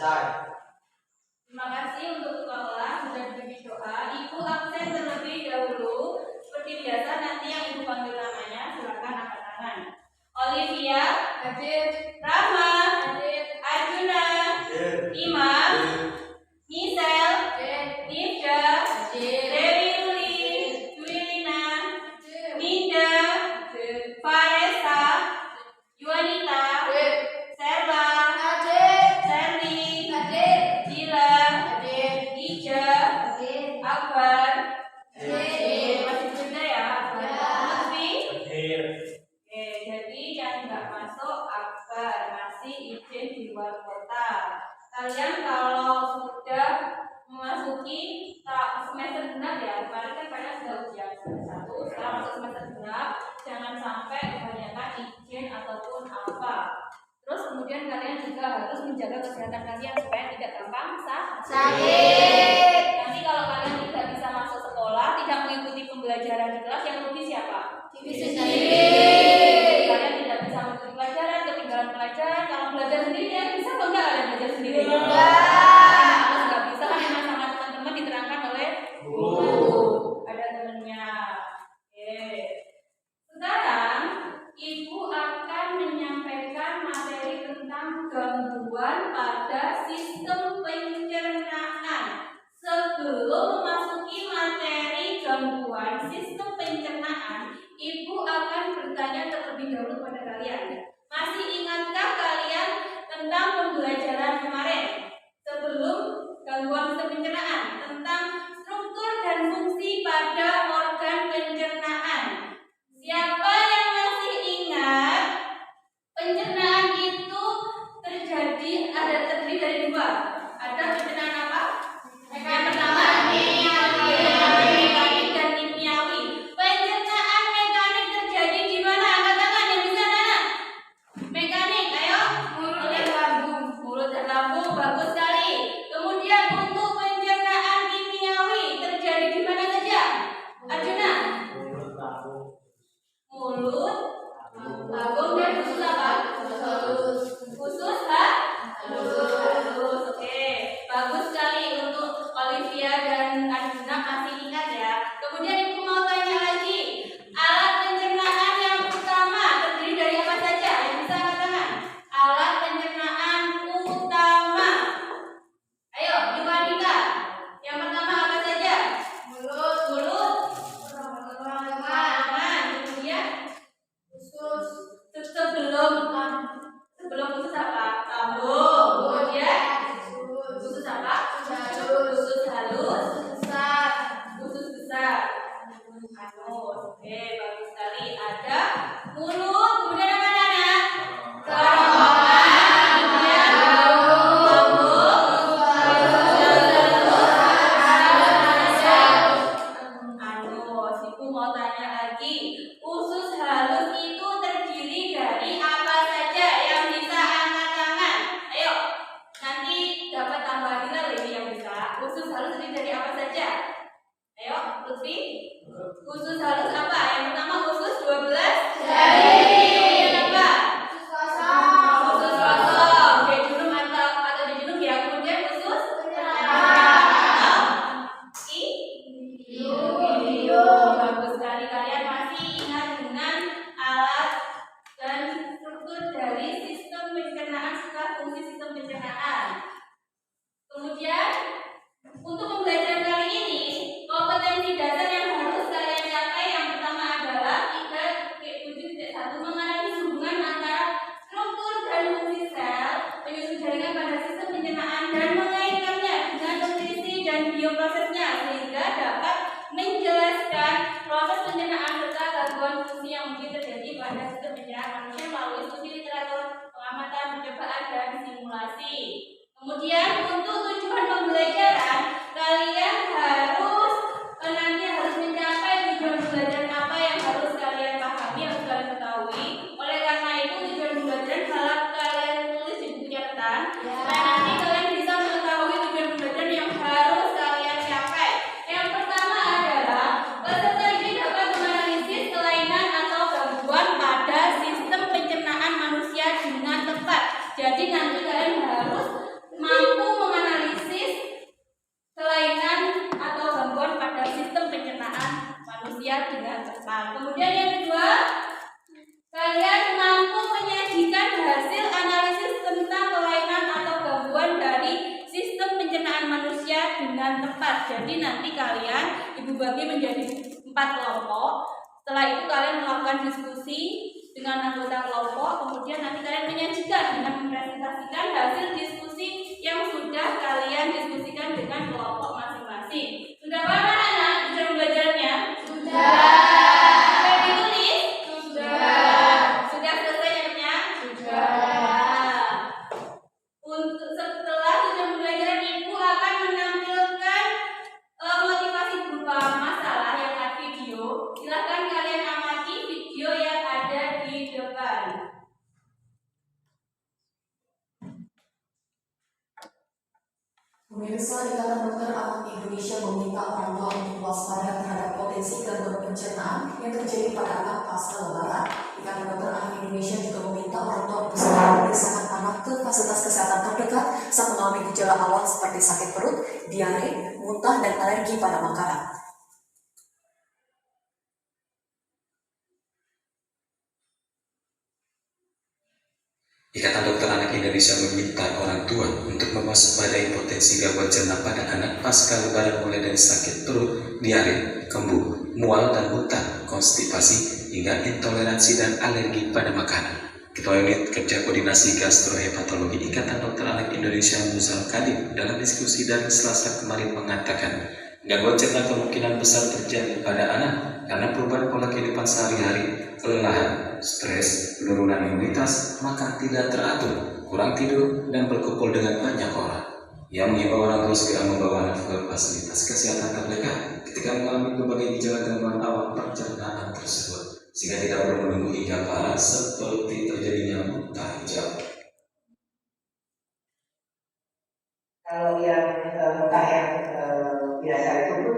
Terima kasih untuk ketua kelas sudah dipimpin doa. Ibu absen terlebih dahulu. Seperti biasa nanti yang ibu panggil namanya silakan angkat tangan. Olivia, hadir. Rama, hadir. Arjuna, hadir. Imam, Nisel, hadir. Nifda, hadir. Dewi Uli, Juilina, Minda, hadir. Faresa, Yuanita, hadir. Serla, hadir. Serli, hadir. Dila, hadir. Ija, hadir. Akbar, hadir. Masih bunda ya? Lutfi, hadir. Oke, jadi yang nggak masuk Akbar, masih izin di luar kota. Kalian kalau sudah memasuki semester genap ya, kemarin kan kalian sudah ujian semester 1, sekarang masuk semester genap, jangan sampai kebanyakan izin ataupun apa. Terus kemudian kalian juga harus menjaga kesehatan kalian supaya tidak gampang sakit. Nanti kalau kalian tidak bisa masuk sekolah, tidak mengikuti pembelajaran di kelas, yang rugi siapa? Diri sendiri. Kalian tidak bisa mengikuti pelajaran, ketinggalan pelajaran. Kalau belajar sendiri, ya bisa atau enggak kalian belajar sendiri? Enggak. Kalau nggak bisa kan emang sama teman-teman diterangkan oleh guru. Ada temennya. Oke. Sekarang ibu akan menyampaikan materi tentang gangguan pada sistem pencernaan. Sebelum memasuki materi gangguan sistem pencernaan, ibu akan bertanya terlebih dahulu pada kalian. Masih ingatkah kalian tentang pembelajaran kemarin? Sebelum gangguan sistem pencernaan, tentang struktur dan fungsi pada organ pencernaan. Siapa yang masih ingat? Pencernaan itu terdiri dari dua. Ada pencernaan apa? Yang pertama mekanik dan kimiawi. Pencernaan mekanik terjadi di mana? Angkat tangan yang bisa nana. Mekanik, ayo. Mulut dan lambung, bagus sekali. Kemudian untuk pencernaan kimiawi terjadi di mana saja? Arjuna. Mulut, lambung dan usus apa? Usus halus. Oke, bagus sekali untuk Olivia dan Arjuna masih ingat ya. Kemudian ibu mau tanya lagi, alat pencernaan yang utama terdiri dari apa saja? Yang bisa angkat tangan. Alat pencernaan utama. Ayo, Yuanita. Yang pertama apa saja? Mulut. Kemudian usus. Sebelum usus apa? Lambung. Kemudian usus apa? Usus halus. Usus besar. Anus. Oke, bagus sekali. Ada mulut. Kemudian apa Nana? Kerongkongan. Kemudian lambung. Anus. Ibu mau tanya lagi. Usus halus itu terdiri dari apa saja? Yang bisa angkat tangan. Ayo, nanti dapat tambahan nilai ini yang bisa. Usus halus terdiri dari apa saja? Ayo, Lutfi. Usus halus apa? Yang pertama usus 12 jari. Kemudian apa? Usus kosong. Jejunum atau jejunum ya. Kemudian usus hidung. Bagus sekali, kalian masih ingat dengan alat dan struktur dari sistem pencernaan serta fungsi sistem pencernaan. Kemudian untuk pembelajaran kali ini, kompetensi dasar yang harus kalian capai yang pertama adalah 3.7.1 mengenali hubungan antara struktur dan fungsi sel, menyusun jaringan pada sistem pencernaan dan mengaitkannya dengan nutrisi dan bioprosesnya sehingga dapat menjelaskan proses pencernaan serta gangguan fungsi yang mungkin terjadi pada sistem pencernaan manusia melalui studi literatur, pengamatan, percobaan, dan simulasi. Kemudian untuk tujuan pembelajaran, kalian harus mencapai tujuan pembelajaran apa yang harus kalian pahami, harus kalian ketahui. Oleh karena itu tujuan pembelajaran harap kalian tulis di buku catatan. Nah, nanti kalian bisa mengetahui tujuan pembelajaran yang harus kalian capai. Yang pertama adalah peserta ini dapat menganalisis kelainan atau gangguan pada sistem pencernaan manusia dengan tepat. Jadi nanti kalian harus mampu dibagi menjadi 4 kelompok. Setelah itu kalian melakukan diskusi dengan anggota kelompok, kemudian nanti kalian menyajikan dengan mempresentasikan hasil diskusi yang sudah kalian diskusikan dengan kelompok masing-masing. Sudah paham anak-anak cara belajarnya? Sudah. Sudah ditulis? Sudah. Sudah selesai ya? Sudah. Untuk setelah sudah pembelajaran, ibu akan menampilkan motivasi berupa masalah yang ada video. Silakan kalian amati video yang ada di depan. Pemirsa, Ikatan Dokter Anak Indonesia meminta orang tua untuk waspada terhadap potensi gangguan pencernaan yang terjadi pada anak pasca lebaran. Ikatan Dokter Anak Indonesia juga meminta orang tua untuk segera memeriksakan anak ke fasilitas kesehatan terdekat saat mengalami gejala awal seperti sakit perut, diare, muntah, dan alergi pada makanan. Ikatan Dokter Anak Indonesia meminta orang tua untuk mewaspadai potensi gangguan cerna pada anak pasca lebaran mulai dari sakit perut, diare, kembuh, mual dan muntah, konstipasi, hingga intoleransi dan alergi pada makanan. Ketua Unit Kerja Koordinasi Gastrohepatologi Ikatan Dokter Anak Indonesia Muzal Kadim dalam diskusi dari Selasa kemarin mengatakan, gangguan cerna kemungkinan besar terjadi pada anak karena perubahan pola kehidupan sehari-hari, kelelahan, stres, penurunan imunitas, makan tidak teratur, kurang tidur, dan berkumpul dengan banyak orang. Ia mengimbau orang tua segera membawa anak ke fasilitas kesehatan terdekat ketika mengalami berbagai gejala gangguan awal pencernaan tersebut, sehingga tidak perlu menunggu hingga parah seperti terjadinya muntah hijau. Kalau yang muntah yang biasa itu pun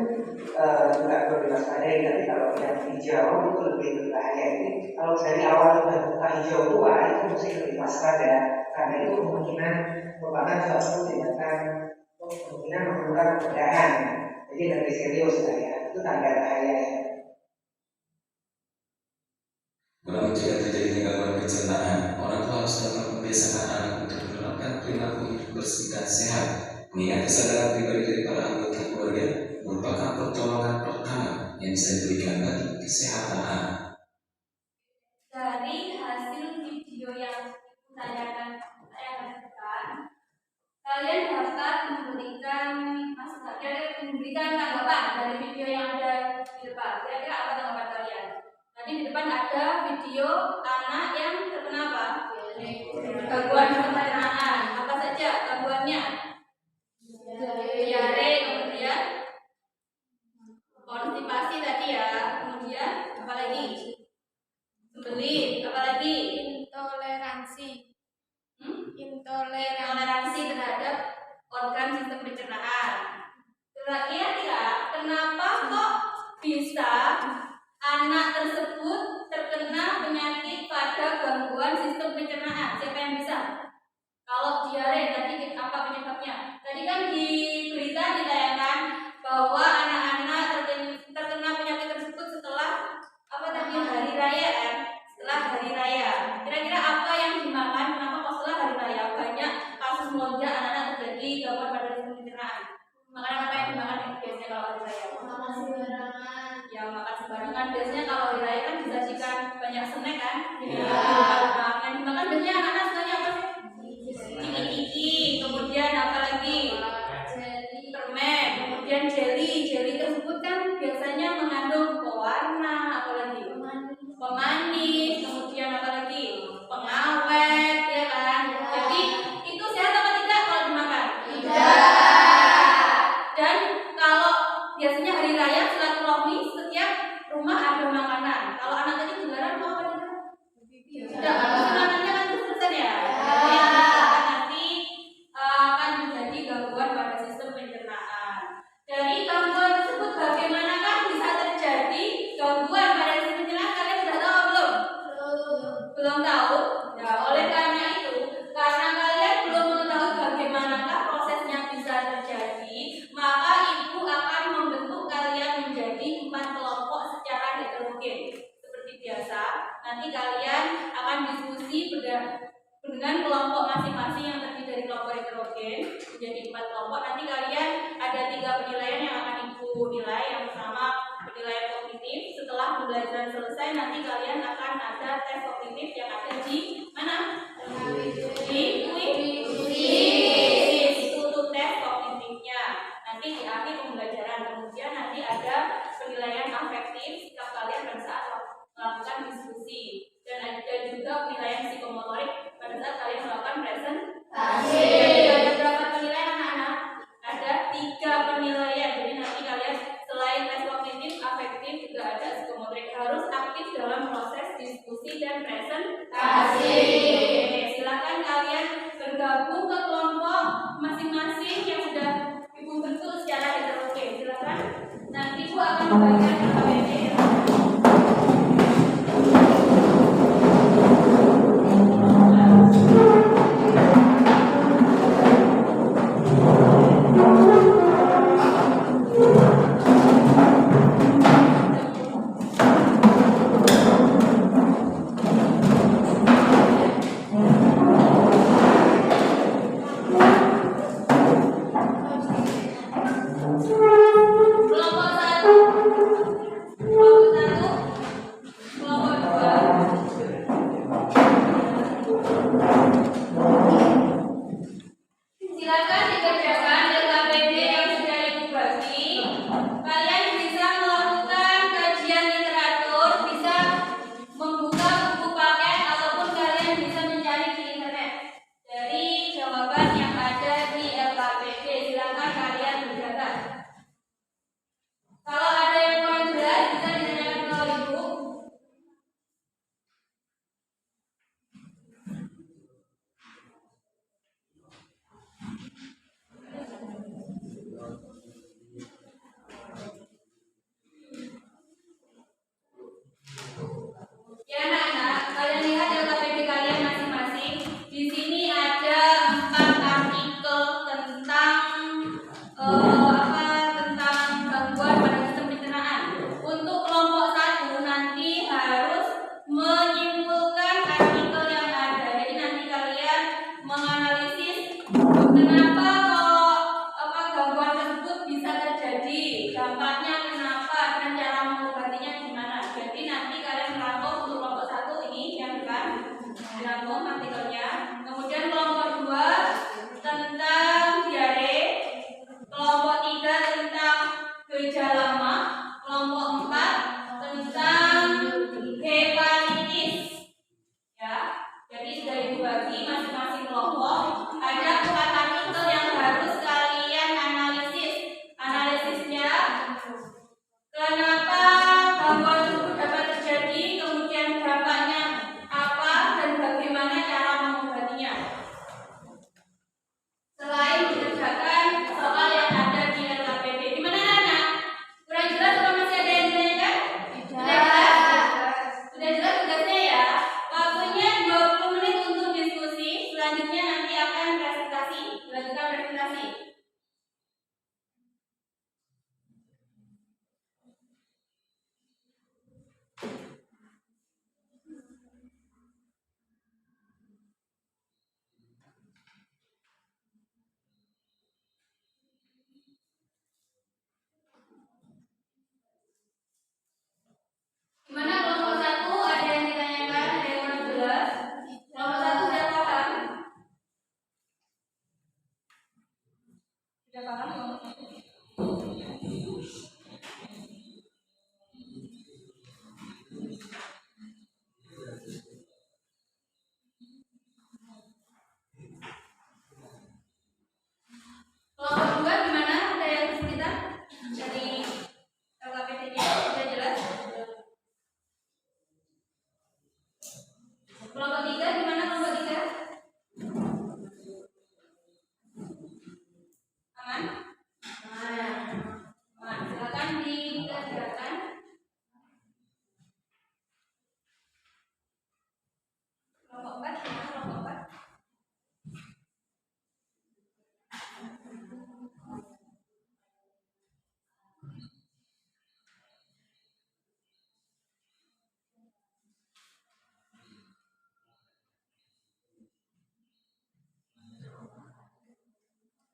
juga perlu diwaspadai, tapi kalau yang hijau itu lebih berbahaya. Ini kalau dari awal sudah muntah hijau tua itu mesti lebih waspada, karena itu kemungkinan merupakan suatu tindakan kemungkinan memerlukan pencegahan. Jadi lebih serius lah ya, itu tanda bahaya. Guna mencegah terjadinya gangguan pencernaan, orang tua harus dapat membiasakan anak untuk menerapkan perilaku hidup bersih dan sehat. Mengingat kesadaran pribadi dari para anggota keluarga merupakan pertolongan pertama yang bisa diberikan bagi kesehatan anak. Dari hasil video yang saya lakukan, kalian dapat memberikan tanggapan dari video yang ada di depan. Kira-kira apa tanggapan kalian? Tadi di depan ada video anak yang terkena apa? Gangguan pencernaan. Apa saja gangguannya? Diare, kemudian konstipasi tadi ya, kemudian apa lagi? Sembelit, apa lagi? Intoleransi terhadap organ sistem pencernaan. Kira-kira kenapa kok bisa anak tersebut terkena penyakit pada gangguan sistem pencernaan? Siapa yang bisa? Kalau diare tadi apa penyebabnya? Tadi kan di berita ditayangkan bahwa anak-anak terkena penyakit tersebut setelah apa tadi hari raya kan? Setelah hari raya. Kira-kira apa yang dimakan? Kenapa kok setelah hari raya banyak kasus melonjak anak-anak terjadi gangguan pada sistem pencernaan? Makanan apa yang dimakan biasanya kalau hari raya? Makan sembarangan. Ya makan sembarangan. Biasanya kalau hari raya kan disajikan banyak snack kan? Yang dimakan biasanya anak-anak sukanya apa sih? Ciki-ciki, kemudian apa lagi? Permen, kemudian jelly tersebut kan biasanya mengandung pewarna, apa lagi? Pemanis, kemudian apa lagi? Pengawet, ya kan? Jadi itu sehat apa tidak kalau dimakan? Tidak. Dan kalau biasanya hari raya silaturahmi setiap rumah ada makanan. Kalau anak tadi jualan mau apa tidak? Tidak. Makanannya kan terus-terusan ya. Nanti akan menjadi gangguan pada sistem pencernaan. Dari gangguan tersebut bagaimanakah bisa terjadi gangguan pada sistem pencernaan? Kalian sudah tahu belum? Belum tahu. Ya, oleh karena itu, karena kalian belum mengetahui bagaimanakah prosesnya bisa terjadi, maka ibu akan membentuk kalian menjadi 4 kelompok secara heterogen. Seperti biasa, nanti kalian akan diskusi dengan kelompok masing-masing yang terdiri dari kelompok heterogen menjadi 4 kelompok. Nanti kalian ada 3 penilaian yang akan ibu nilai. Yang pertama pembelajaran selesai, nanti kalian akan ada tes kognitif yang ada di mana? Di kuis. Itu untuk tes kognitifnya. Nanti di akhir pembelajaran, kemudian nanti ada penilaian afektif sikap kalian pada saat melakukan diskusi, dan ada juga penilaian psikomotorik pada saat kalian melakukan presentasi. Ada berapa penilaian anak-anak? Ada 3 penilaian. Jadi nanti kalian selain tes kognitif, afektif, juga ada psikomotorik, harus aktif dalam proses diskusi dan presentasi. Oke, silakan kalian bergabung ke kelompok masing-masing yang sudah Ibu bentuk secara heterogen. Silakan. Nanti Ibu akan membagikan KBD.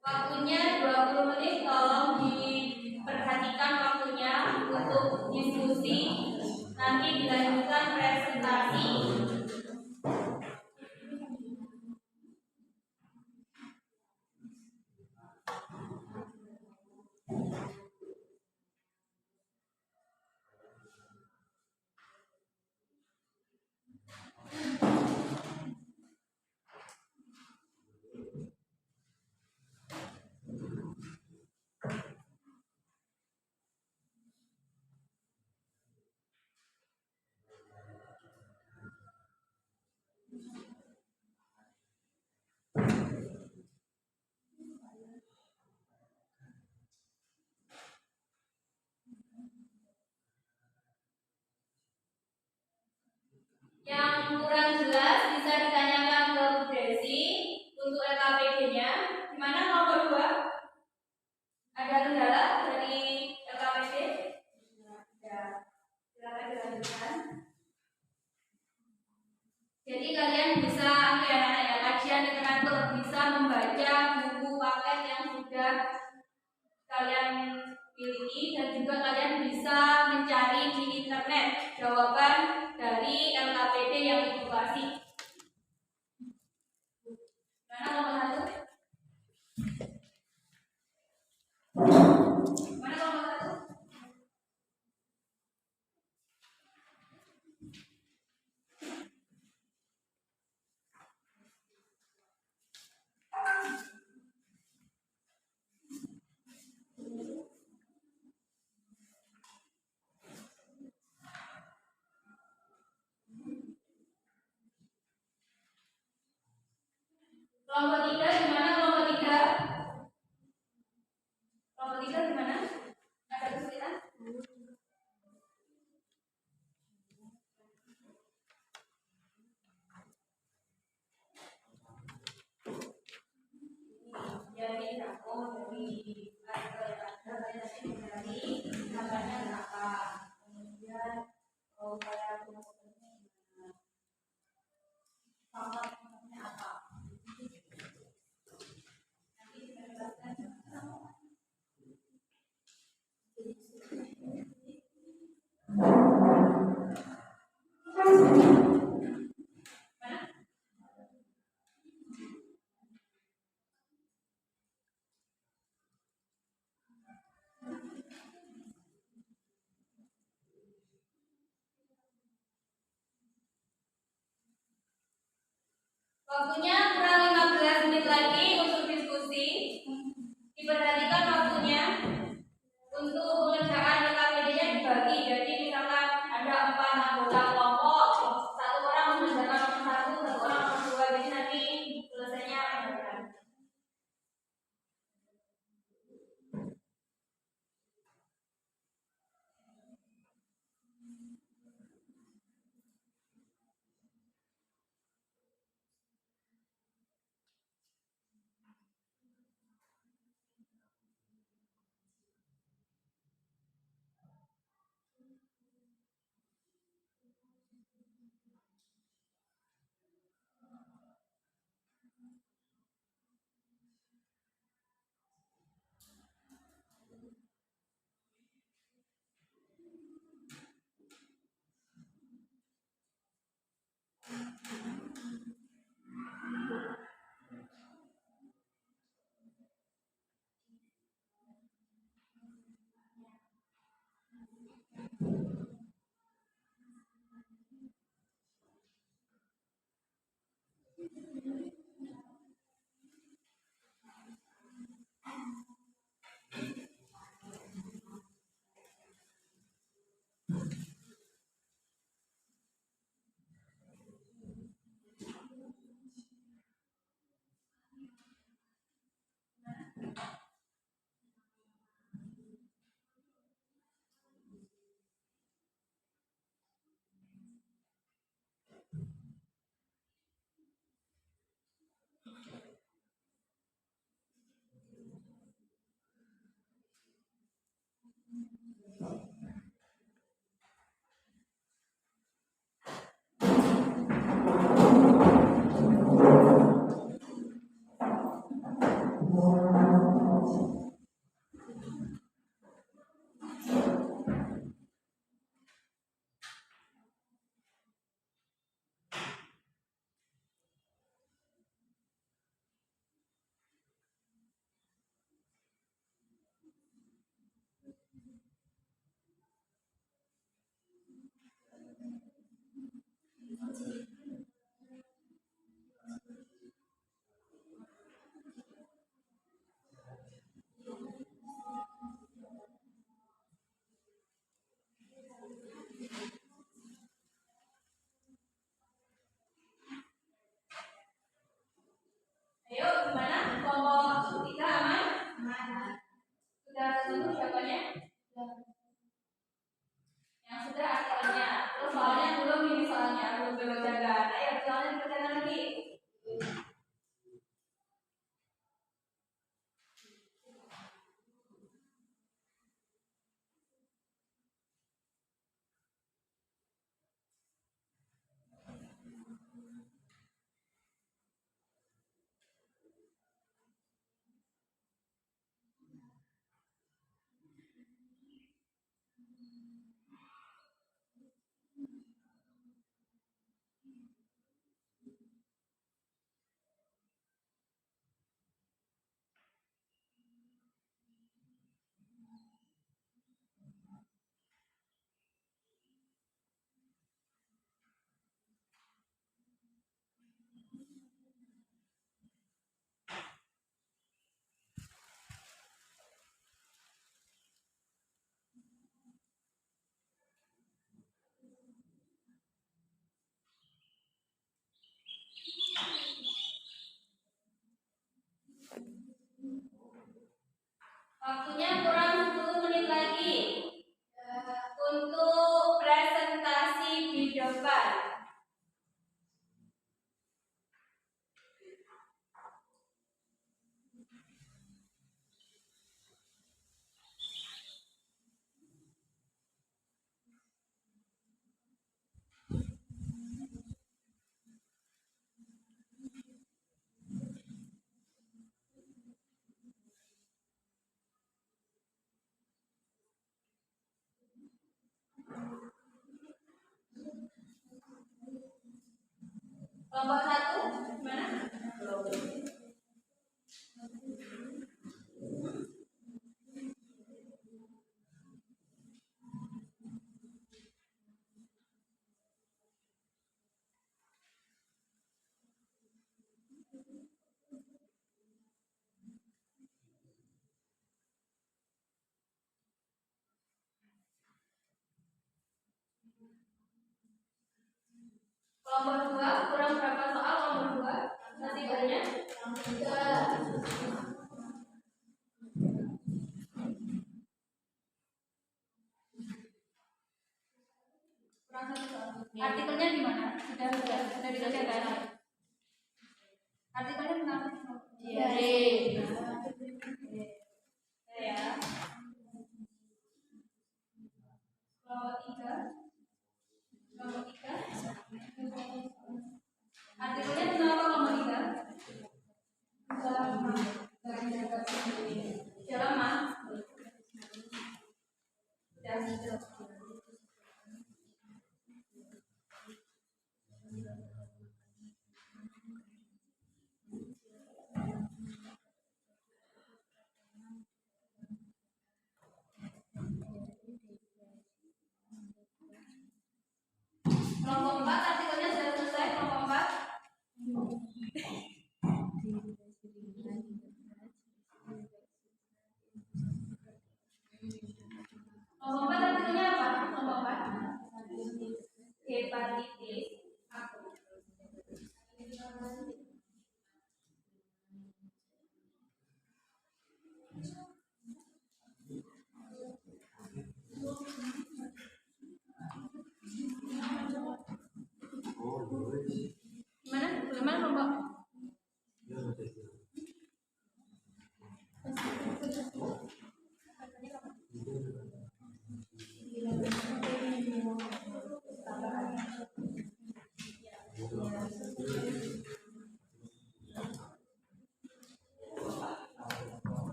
Waktunya 20 menit, tolong diperhatikan waktunya untuk diskusi. nanti dilanjutkan presentasi. Yang kurang jelas bisa ditanyakan ke Bu Desi untuk LKPD-nya. Gimana nomor 2? Ada kendala dari LKPD? Ya, silakan dilanjutkan. Jadi kalian bisa anak-anak ya, kajian dengan bisa membaca buku paket yang sudah kalian miliki dan juga kalian bisa mencari di internet jawaban dari LKPD yang edukasi. Mana nomor 1? Mana nomor 1? Kelompok 3 gimana kelompok 3? Kelompok 3 gimana? Ada kesulitan? Jadi aku dari gambarnya berapa? Kemudian upaya contohnya apa? Nanti kita jelaskan. Waktunya kurang 15 menit lagi untuk diskusi. Diperhatikan waktunya. Untuk pengerjaan LKPD-nya dibagi. Jadi misalkan ada 4 anggota kelompok, satu orang mengerjakan nomor 1, satu orang nomor 2. Jadi nanti selesainya barengan. tunggu siapanya? Yang sudah artikelnya. Terus soalnya belum ini soalnya belum dibacakan. Ayo soalnya dibacakan lagi. Waktunya kurang 10 menit lagi untuk presentasi di depan. Kelompok 1 gimana? Kelompok 2 kurang berapa soal kelompok 2? Artikelnya? Kurang 1 soal. Artikelnya gimana? Sudah dikerjakan. Artikelnya kenapa? Diare. Ya. Kelompok 3. Kelompok 3. Artikelnya kenapa kelompok 3?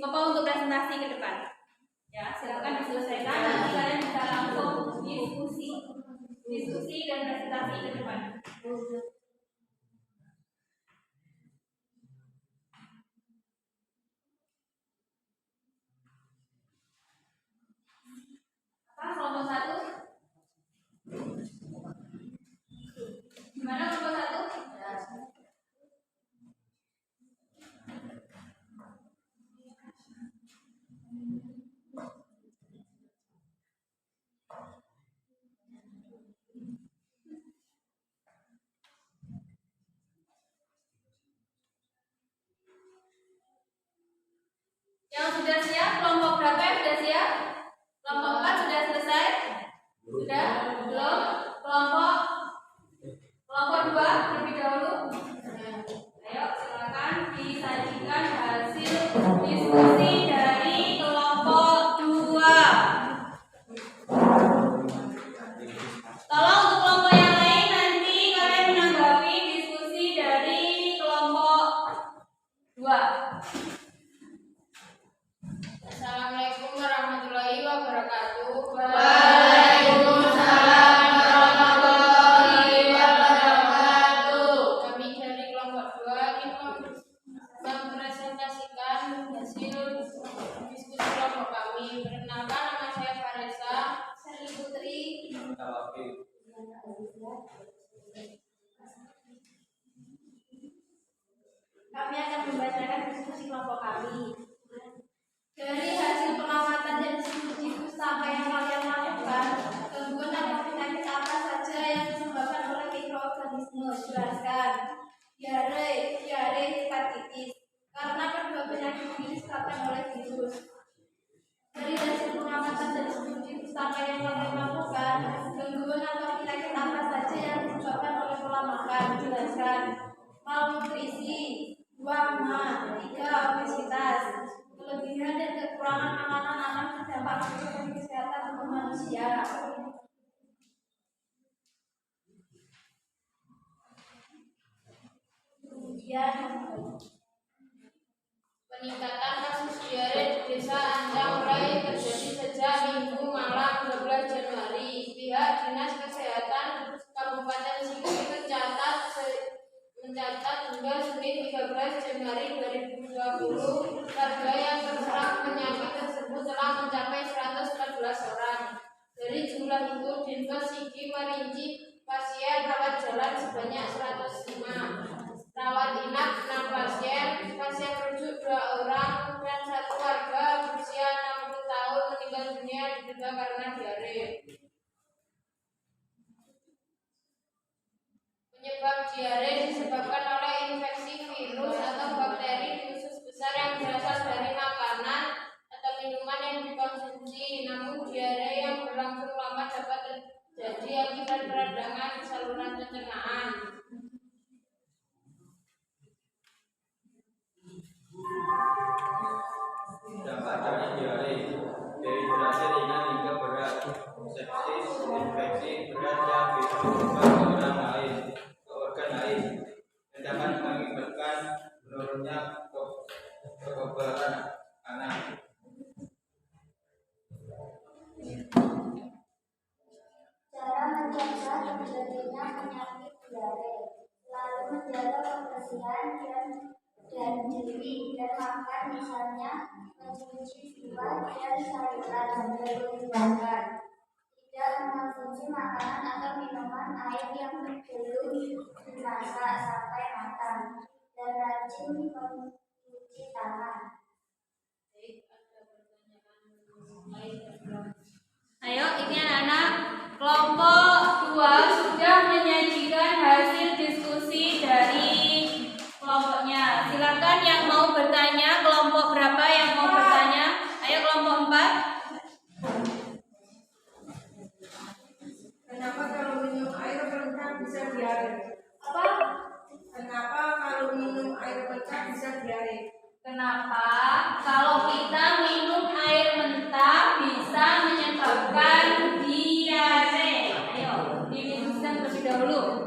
Coba untuk presentasi ke depan. Ya, silakan diselesaikan. Nanti kalian bisa langsung diskusi dan presentasi ke depan. Apa kelompok 1? Gimana kelompok 1? Yang sudah siap, kelompok berapa yang sudah siap? Kelompok 4 sudah selesai? Sudah? Belum? Kelompok 2 terlebih dahulu. Ayo silakan disajikan hasil diskusi dari kelompok 2. Tolong untuk kelompok yang lain nanti kalian menanggapi diskusi dari kelompok 2. Assalamualaikum warahmatullahi wabarakatuh. Waalaikumsalam warahmatullahi wabarakatuh. Kami dari kelompok 2 ingin mempresentasikan hasil diskusi kelompok kami. Perkenalkan, nama saya Faresa Sari Putri. Kami akan membacakan diskusi kelompok kami. Dari hasil pengamatan dan studi pustaka yang kalian lakukan, gangguan atau penyakit apa saja yang disebabkan oleh mikroorganisme? Jelaskan. Diare, hepatitis. Karena kedua penyakit ini disebabkan oleh virus. Dari hasil pengamatan dan studi pustaka yang kalian lakukan, gangguan atau penyakit apa saja yang disebabkan oleh pola makan? Jelaskan. Malnutrisi, 2 mah, 3 obesitas. Kelebihan dan kekurangan makanan akan berdampak bagi kesehatan tubuh manusia. Kemudian peningkatan kasus diare di Desa Anjang mulai terjadi sejak Minggu malam 12 Januari. Pihak Dinas Kesehatan Kabupaten Sigi mencatat hingga Senin 13 Januari 2020 warga yang terserang penyakit tersebut telah mencapai 114 orang. Dari jumlah itu, Dinkes Sigi merinci pasien rawat jalan sebanyak 105. Rawat inap 6 pasien rujuk 2 orang, dan 1 warga berusia 60 tahun meninggal dunia diduga karena diare. Penyebab diare disebabkan oleh infeksi virus atau bakteri di usus besar yang berasal dari makanan atau minuman yang dikonsumsi. Namun diare yang berlangsung lama dapat terjadi akibat peradangan saluran pencernaan. Dampak dari diare, dehidrasi ringan hingga berat, sepsis, infeksi berat yang bisa berubah ke organ lain, dan dapat mengakibatkan menurunnya kekebalan anak. Cara mencegah terjadinya penyakit diare, selalu menjaga kebersihan dan diri dan makan, misalnya mencuci buah dan sayuran sebelum dimakan, tidak mengonsumsi makanan atau minuman air yang belum dimasak sampai matang, dan rajin mencuci tangan. ayo, ini anak-anak kelompok 2 sudah menyajikan hasil diskusi dari kelompoknya. Silakan yang mau bertanya, kelompok berapa yang mau bertanya? Ayo kelompok 4. Kenapa kalau minum air pecah bisa diare? Apa? Kenapa kalau minum air pecah bisa diare? Kenapa kalau kita minum air mentah bisa menyebabkan diare? Ayo, didiskusikan terlebih dahulu.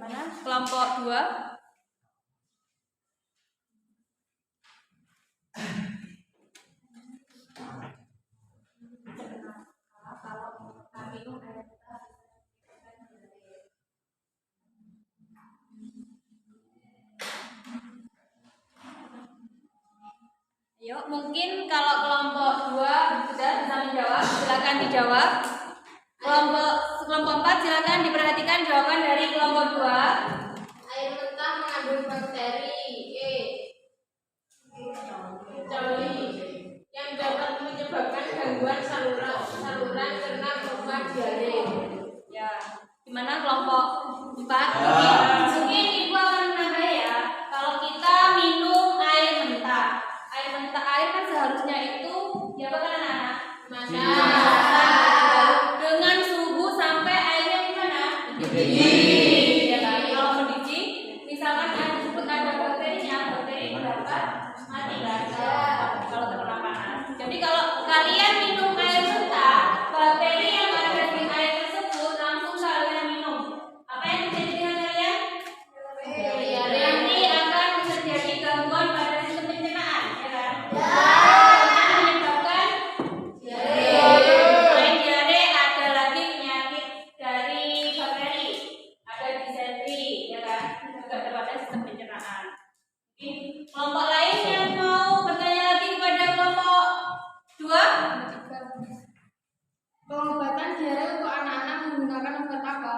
Gimana? Kelompok 2. Yuk, mungkin kalau kelompok 2 sudah bisa menjawab, silakan dijawab. Kelompok 4 silakan diperhatikan jawaban dari kelompok 2. Air mentah mengandung bakteri coli yang dapat menyebabkan gangguan saluran cerna berupa diare. Ya, gimana kelompok 4? Mungkin Ibu akan menambah ya. Kalau kita minum air mentah air kan seharusnya itu ya apa kan anak-anak? Masak. Dengan suhu sampai airnya gimana? Mendidih. Ya kan? Kalau mendidih, misalkan air tersebut ada bakterinya, bakteri itu dapat mati kan? Kalau terkena panas. Jadi kalau kalian minum air mentah, bakteri yang ada di air tersebut langsung kalian minum. Apa yang terjadi dengan kalian? Nanti akan terjadi gangguan pada sistem pencernaan, ya kan? Menyebabkan diare. Selain diare ada lagi penyakit dari bakteri, ada disentri, ya kan? Juga pada sistem pencernaan. Kelompok lain yang mau bertanya lagi kepada kelompok 2? Pengobatan diare untuk anak-anak menggunakan obat apa?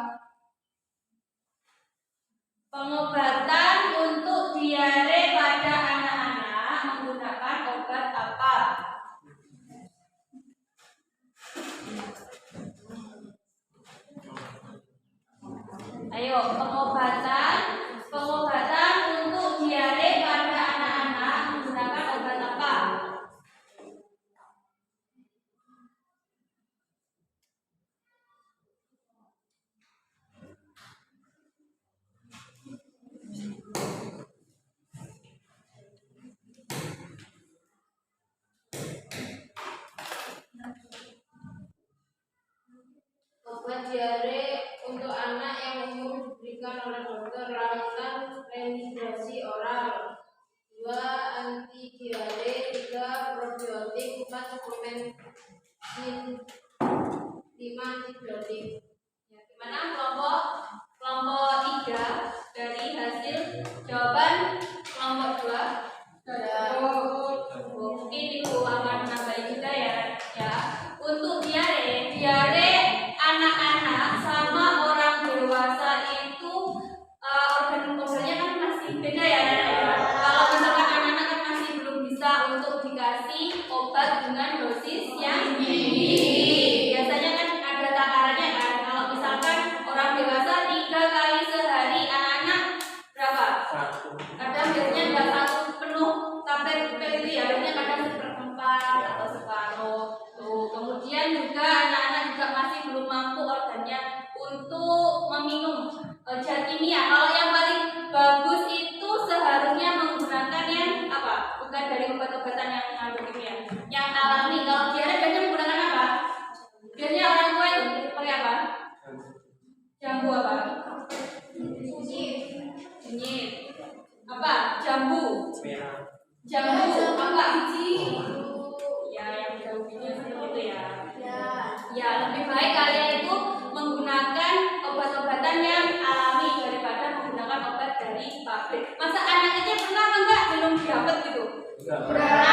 Pengobatan untuk diare pada anak-anak menggunakan obat apa? Ayo, pengobatan untuk diare pada anak-anak menggunakan obat apa? Obat diare untuk anak yang umum diberikan oleh dokter lakukan remigrasi oral. 2. Anti diare. 3. Probiotik. 4. Suplemen. 5. Antibiotik. Ya, gimana kelompok 3 dari hasil jawaban kelompok 2? Mungkin Ibu akan menambahin juga ya. Untuk diare anak-anak sama orang dewasa itu organ-organnya kan masih beda ya. Kalau misalkan anak-anak kan masih belum bisa untuk dikasih obat dengan dosis yang tinggi. Biasanya kan ada takarannya kan. Kalau misalkan orang dewasa 3 kali sehari, anak-anak berapa? Kadang biasanya nggak satu penuh tablet pil itu ya, biasanya kadang 1/4 atau separuh. Kemudian juga anak-anak juga masih belum mampu organnya untuk meminum zat kimia. Kalau yang paling bagus itu seharusnya menggunakan yang apa? Bukan dari obat-obatan yang mengandung kimia, yang alami. Kalau diare biasanya menggunakan apa? Biasanya orang tua itu pakai apa? Jambu apa? Kunyit. Apa? Jambu. Apa? Ya, yang jauh biji seperti itu ya. Ya, lebih baik kalian itu menggunakan obat-obatan yang alami daripada menggunakan obat dari pabrik. Masa anak kecil pernah enggak belum dapat gitu? Enggak pernah.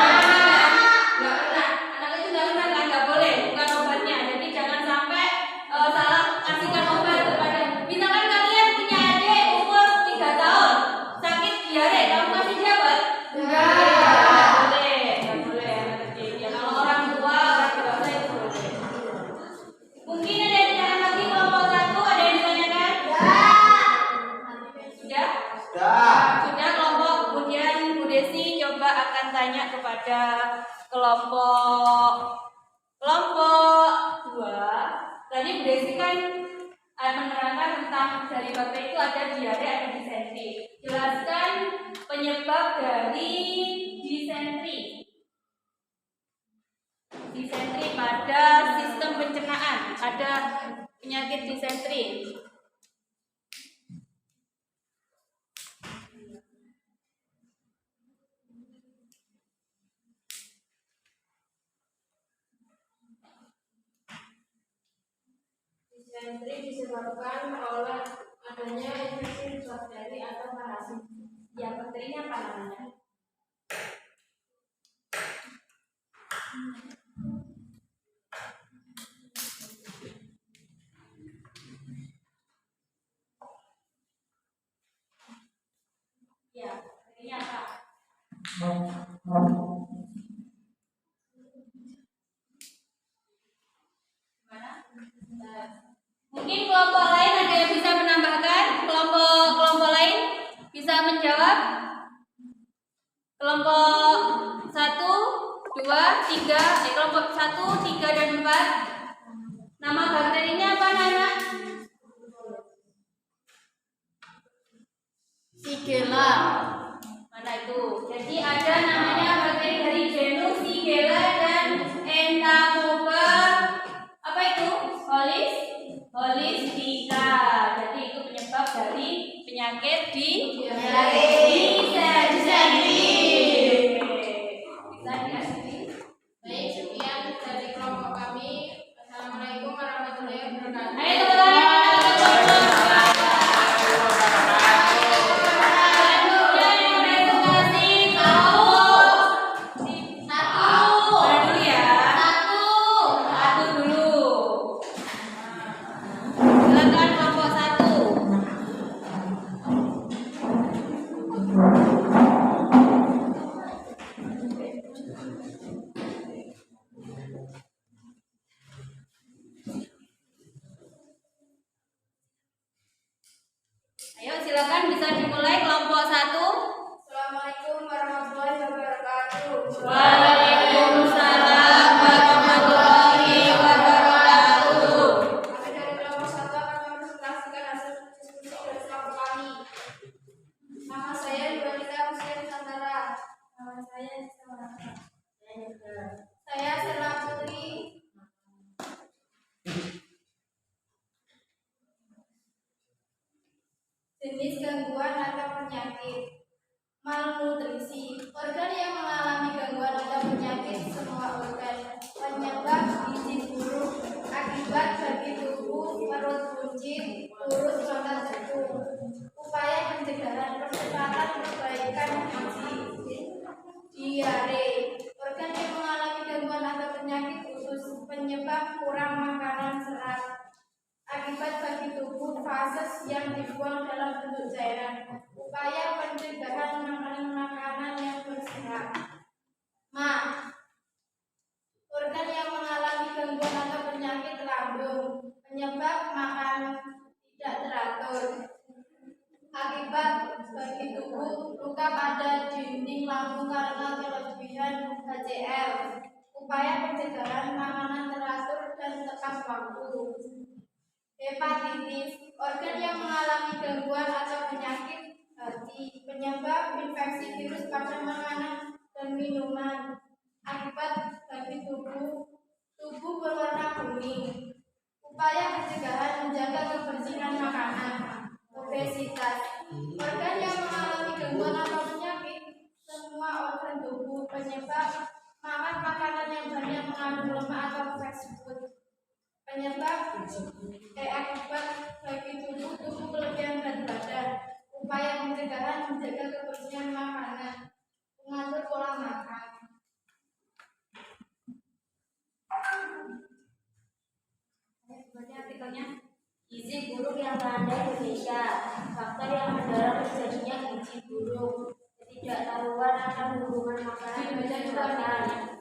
Anak kecil enggak pernah kan? Enggak boleh, bukan obatnya. Jadi jangan sampai salah kasihkan obat kepada. Misalkan kalian punya adik umur 3 tahun sakit diare, kamu kasih dia obat? Enggak. Mungkin ada yang ditanyakan lagi kelompok 1, ada yang ditanyakan? Sudah? Sudah kelompok. Kemudian Bu Desi coba akan tanya kepada kelompok 2. Tadi Bu Desi kan menerangkan tentang dari bakteri itu ada diare, ada disentri. Jelaskan penyebab dari disentri. Disentri pada sistem pencernaan, ada penyakit disentri. Disentri disebabkan oleh adanya infeksi bakteri atau parasit. Ya, bakterinya apa namanya? Ya, bakterinya apa? Gimana? Mungkin kelompok lain ada yang bisa menambahkan? Kelompok lain bisa menjawab? Kelompok 1, 2, 3, kelompok 1, 3, dan 4. Nama bakterinya apa, anak? Shigella. Mana itu? Jadi ada namanya bakteri dari genus Shigella dan Entamoeba. Apa itu? Holistica. Jadi itu penyebab dari penyakit disentri. Bisa diakhiri. Baik, sekian dari kelompok kami. Assalamualaikum warahmatullahi wabarakatuh. Ayo teman-teman. Ayo silakan bisa dimulai kelompok 1. Assalamualaikum warahmatullahi wabarakatuh. Waalaikumsalam warahmatullahi wabarakatuh. Kami dari kelompok 1 akan mempresentasikan hasil diskusi dari kelompok kami. Nama saya Yualita Hussein Nusantara. Nama saya Saya Sela Putri. Jenis gangguan atau penyakit. Malnutrisi. Organ yang mengalami gangguan atau penyakit semua organ. Penyebab gizi buruk. Akibat bagi tubuh, perut buncit, kurus, mata jatuh. Upaya pencegahan percepatan perbaikan gizi. Diare. Organ yang mengalami gangguan atau penyakit khusus. Penyebab kurang makanan serat. Akibat bagi tubuh fases yang dibuang dalam bentuk cairan. Upaya pencegahan makanan yang berserat. Organ yang mengalami gangguan atau penyakit lambung. Penyebab makan tidak teratur. Akibat bagi tubuh luka pada dinding lambung karena kelebihan HCl. Upaya pencegahan makanan teratur dan tepat waktu. Hepatitis. Organ yang mengalami gangguan atau penyakit hati. Penyebab infeksi virus pada makanan dan minuman. Akibat bagi tubuh berwarna kuning. Upaya pencegahan menjaga kebersihan makanan. Obesitas. Organ yang mengalami gangguan atau penyakit semua organ tubuh. Penyebab makan makanan yang banyak mengandung lemak atau fast food. Penyebab akibat bagi tubuh kelebihan berat badan. Upaya pencegahan menjaga kebersihan makanan. Mengatur pola makan. Seperti artikelnya. Gizi buruk yang melanda Indonesia. Faktor yang mendorong terjadinya gizi buruk. Ketidaktahuan akan hubungan makanan dan makan.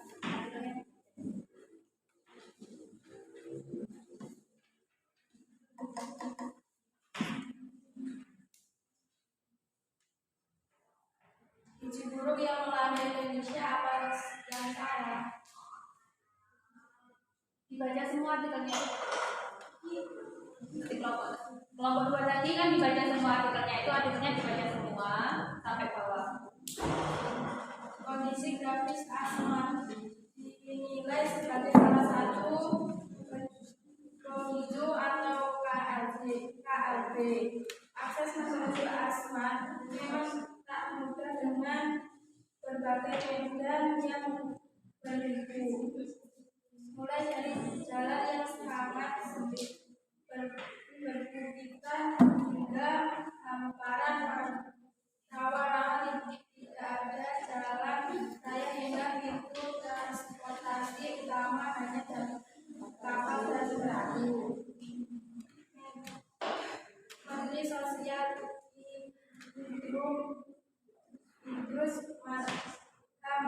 Gizi buruk yang melanda Indonesia apa yang salah? Dibaca semua artikelnya. Kelompok 2 tadi kan dibaca semua artikelnya. Itu artikelnya dibaca semua sampai bawah. Kondisi grafis asma dinilai sebagai salah satu pemicu atau KLB. Akses menuju asma memang tak mudah dengan berbagai medan yang berliku, mulai dari jalan yang sangat sempit, berbukitan hingga hamparan rawa-rawa tidak ada jalan raya hingga pintu transportasi utama hanya kapal dan perahu. Menteri Sosial Idrus Marham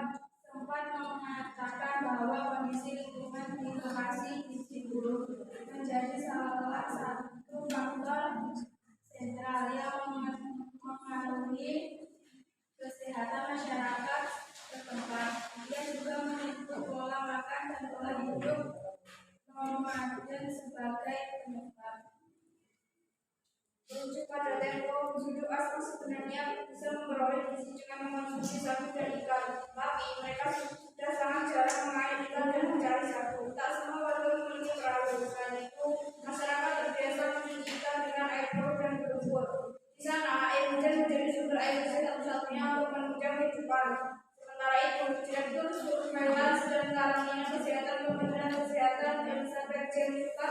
sempat mengatakan bahwa kondisi lingkungan di lokasi gizi buruk menjadi salah satu faktor sentral yang mempengaruhi kesehatan masyarakat setempat. Dia juga menyebut pola makan dan pola hidup nomaden sebagai penyebab. Merujuk pada Tempo, hidup asal sebenarnya bisa memperoleh gizi dengan mengonsumsi sapi dan ikan, tapi mereka sudah sangat jarang mengalir ikan dan mencari sapi. Tak semua warga memiliki perahu. Selain itu, masyarakat terbiasa mencuci ikan dengan air keruh dan berlumpur. Di sana, air hujan menjadi sumber air bersih satu-satunya untuk menunjang kehidupan. Sementara itu, Direktur Surveillance dan Karantina Kesehatan Kementerian Kesehatan Elizabeth Jessica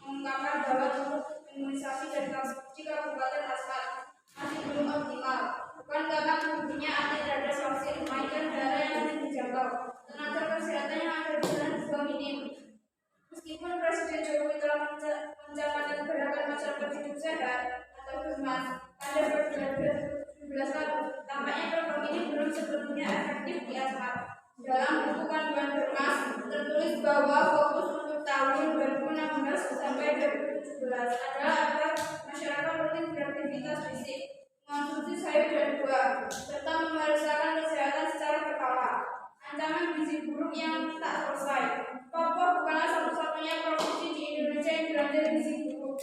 mengungkapkan bahwa untuk imunisasi dan transfusi Kabupaten Asmat masih belum optimal. Bukan karena buktinya ada terhadap vaksin, melainkan dana yang tidak dijangkau. Tenaga kesehatan yang ada di sana juga minim. Meskipun Presiden Jokowi telah mencanangkan gerakan masyarakat hidup sehat atau GEMAS pada 2017 lalu, tampaknya program ini belum sepenuhnya efektif di Asmat. Dalam buku panduan GEMAS tertulis bahwa fokus untuk tahun 2016 sampai 2017 adalah agar masyarakat rutin beraktivitas fisik, mengonsumsi sayur dan buah, serta memeriksakan kesehatan secara berkala. Ancaman gizi buruk yang tak selesai. Papua bukanlah satu-satunya provinsi di Indonesia yang dilanda gizi buruk.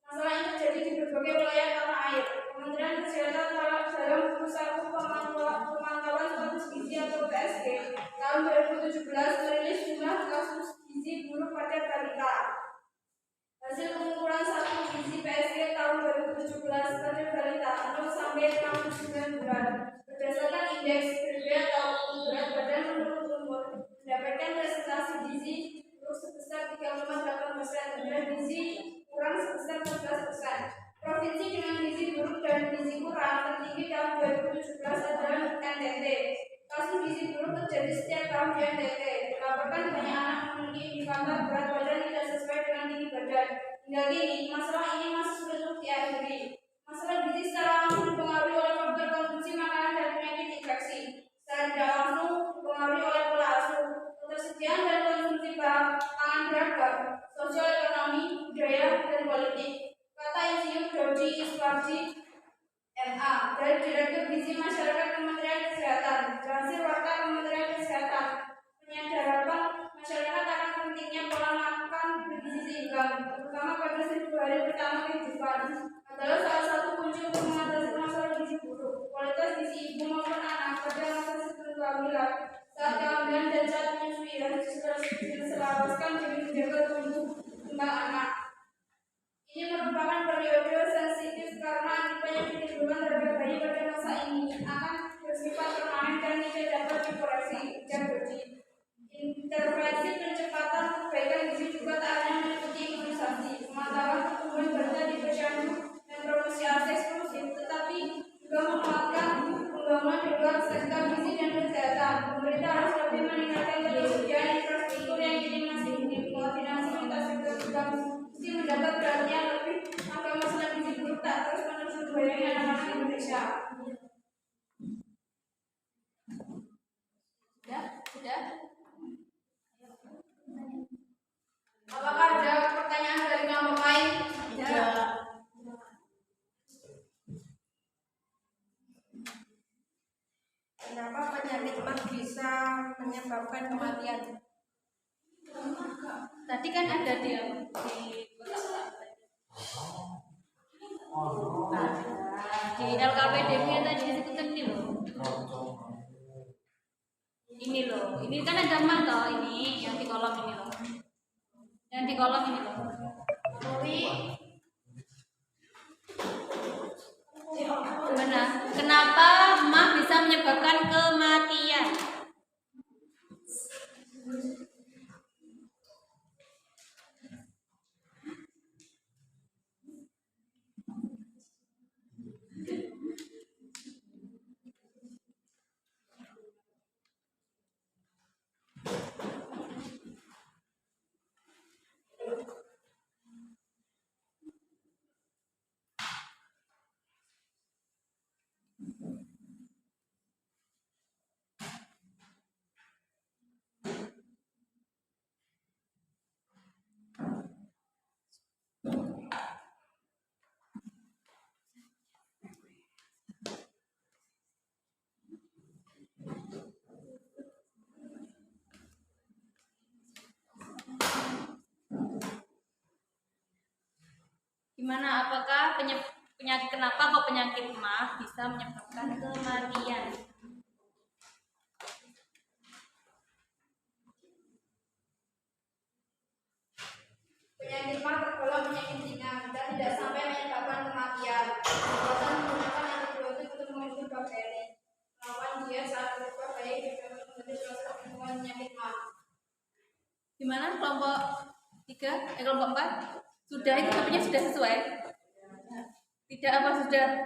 Masalah ini terjadi di berbagai wilayah tanah air. Kementerian Kesehatan dalam buku saku pemantauan status gizi atau PSG tahun 2017 merilis jumlah kasus gizi buruk pada balita. Hasil pengumpulan satu gizi PSG tahun 2017 pada balita 0 sampai 69 bulan berdasarkan indeks berbeda atau berat badan menurut umur mendapatkan presentasi gizi buruk sebesar 3,8% dan gizi kurang sebesar 14%. Provinsi dengan gizi buruk dan gizi kurang tertinggi tahun 2017 adalah NTT. Kasus gizi buruk terjadi setiap tahun di NTT. Dilaporkan banyak anak memiliki indikator berat badan tidak sesuai dengan tinggi badan. Hingga kini, masalah ini masih sulit untuk diakhiri. Masalah gizi secara langsung dipengaruhi oleh faktor konsumsi makanan dan penyakit infeksi. Secara tidak langsung dipengaruhi oleh pola asuh, ketersediaan dan konsumsi pangan beragam, sosial ekonomi, budaya, dan politik. Kata Insinyur Dodi Iswardi MA dari Direktur Gizi Masyarakat Kementerian Kesehatan. Hasil warta Kementerian Kesehatan menyadarakan masyarakat akan pentingnya pola makan bergizi seimbang, terutama pada 1000 hari pertama kehidupan. Adalah salah satu kunci untuk mengatasi masalah gizi buruk. Kualitas gizi ibu maupun anak pada masa sebelum kehamilan, saat kehamilan dan saat menyusui harus diselaraskan demi menjaga tumbuh kembang anak. Ini merupakan periode sensitif karena akibatnya perlindungan terhadap bayi pada masa ini akan bersifat permanen dan tidak dapat dikoreksi. Jadi, intervensi percepatan perbaikan gizi juga tak hanya meliputi imunisasi, pemantauan pertumbuhan balita di posyandu dan promosi akses eksklusif, tetapi juga menguatkan pembangunan di luar sektor gizi dan kesehatan. Pemerintah harus lebih meningkatkan ketersediaan infrastruktur yang kini masih minim, koordinasi lintas sektor juga mesti mendapat perhatian lebih agar masalah gizi buruk tak terus-menerus membayangi anak-anak Indonesia. Sudah? Apakah ada pertanyaan dari kelompok lain? Tidak. Kenapa penyakit MAH bisa menyebabkan kematian? Tadi kan ada di kotak-kotak. Di LKPD-nya tadi disebutkan ini loh. Ini loh. Ini kan ada MAH toh, ini yang di kolom ini loh. Yang di kolom ini loh. Gimana? Kenapa MAH bisa menyebabkan kematian? Gimana? Apakah penyakit kenapa kok penyakit mah bisa menyebabkan kematian? Penyakit mah tergolong penyakit ringan dan tidak sampai menyebabkan kematian. Pengobatan menggunakan antibiotik untuk mengusir bakteri. Melawan diet saat berubah baik dapat menjadi proses penyembuhan penyakit mah. Gimana kelompok 3, kelompok 4? Sudah, itu sepertinya sudah sesuai. Tidak apa sudah?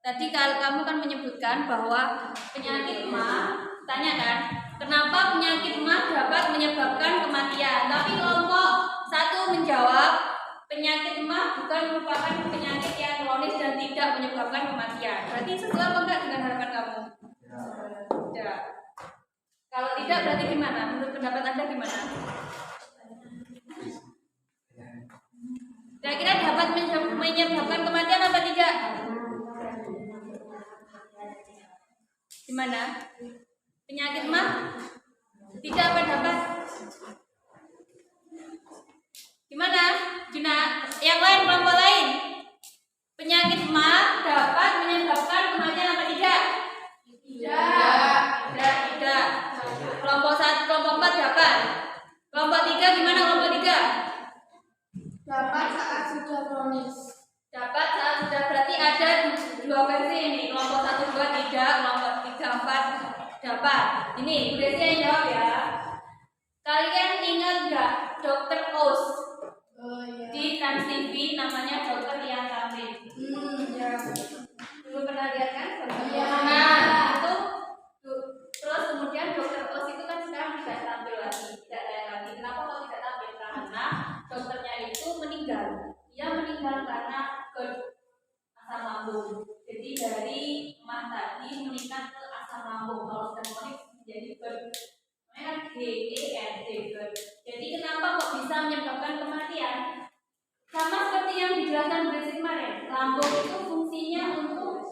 Tadi kalau kamu kan menyebutkan bahwa penyakit mah, tanya kan, kenapa penyakit mah dapat menyebabkan kematian? Tapi kelompok 1 menjawab, penyakit mah bukan merupakan penyakit yang kronis dan tidak menyebabkan kematian. Berarti sesuai apa enggak dengan harapan kamu? Tidak. Kalau tidak berarti gimana? Menurut pendapat Anda gimana? Kira-kira dapat menyebabkan kematian apa tidak? Gimana? Penyakit mah tidak apa dapat? Gimana? Juna, yang lain, kelompok lain. Penyakit mah dapat menyebabkan kematian apa tidak? Tidak. Kelompok 1, kelompok 4 dapat. Kelompok 3 gimana kelompok 3? Dapat saat sudah kronis. Dapat saat sudah, berarti ada 2 versi ini. Kelompok 1, 2 tidak, kelompok 3, 4 dapat. Ini Bu Desi yang jawab ya. Kalian ingat nggak Dokter Oz? Oh iya. Di Trans TV namanya Dokter Ian Kamil. Ya. Dulu pernah lihat kan? Iya. Nah, itu terus kemudian Dokter Oz itu kan sekarang tidak tampil lagi, tidak ada lagi. Kenapa kok tidak tampil? Karena dokternya itu meninggal. Dia meninggal karena asam lambung. Jadi dari mah tadi meningkat ke asam lambung. Kalau sudah kronik menjadi namanya GERD. Jadi kenapa kok bisa menyebabkan kematian? Sama seperti yang dijelaskan Bresi kemarin, lambung itu fungsinya untuk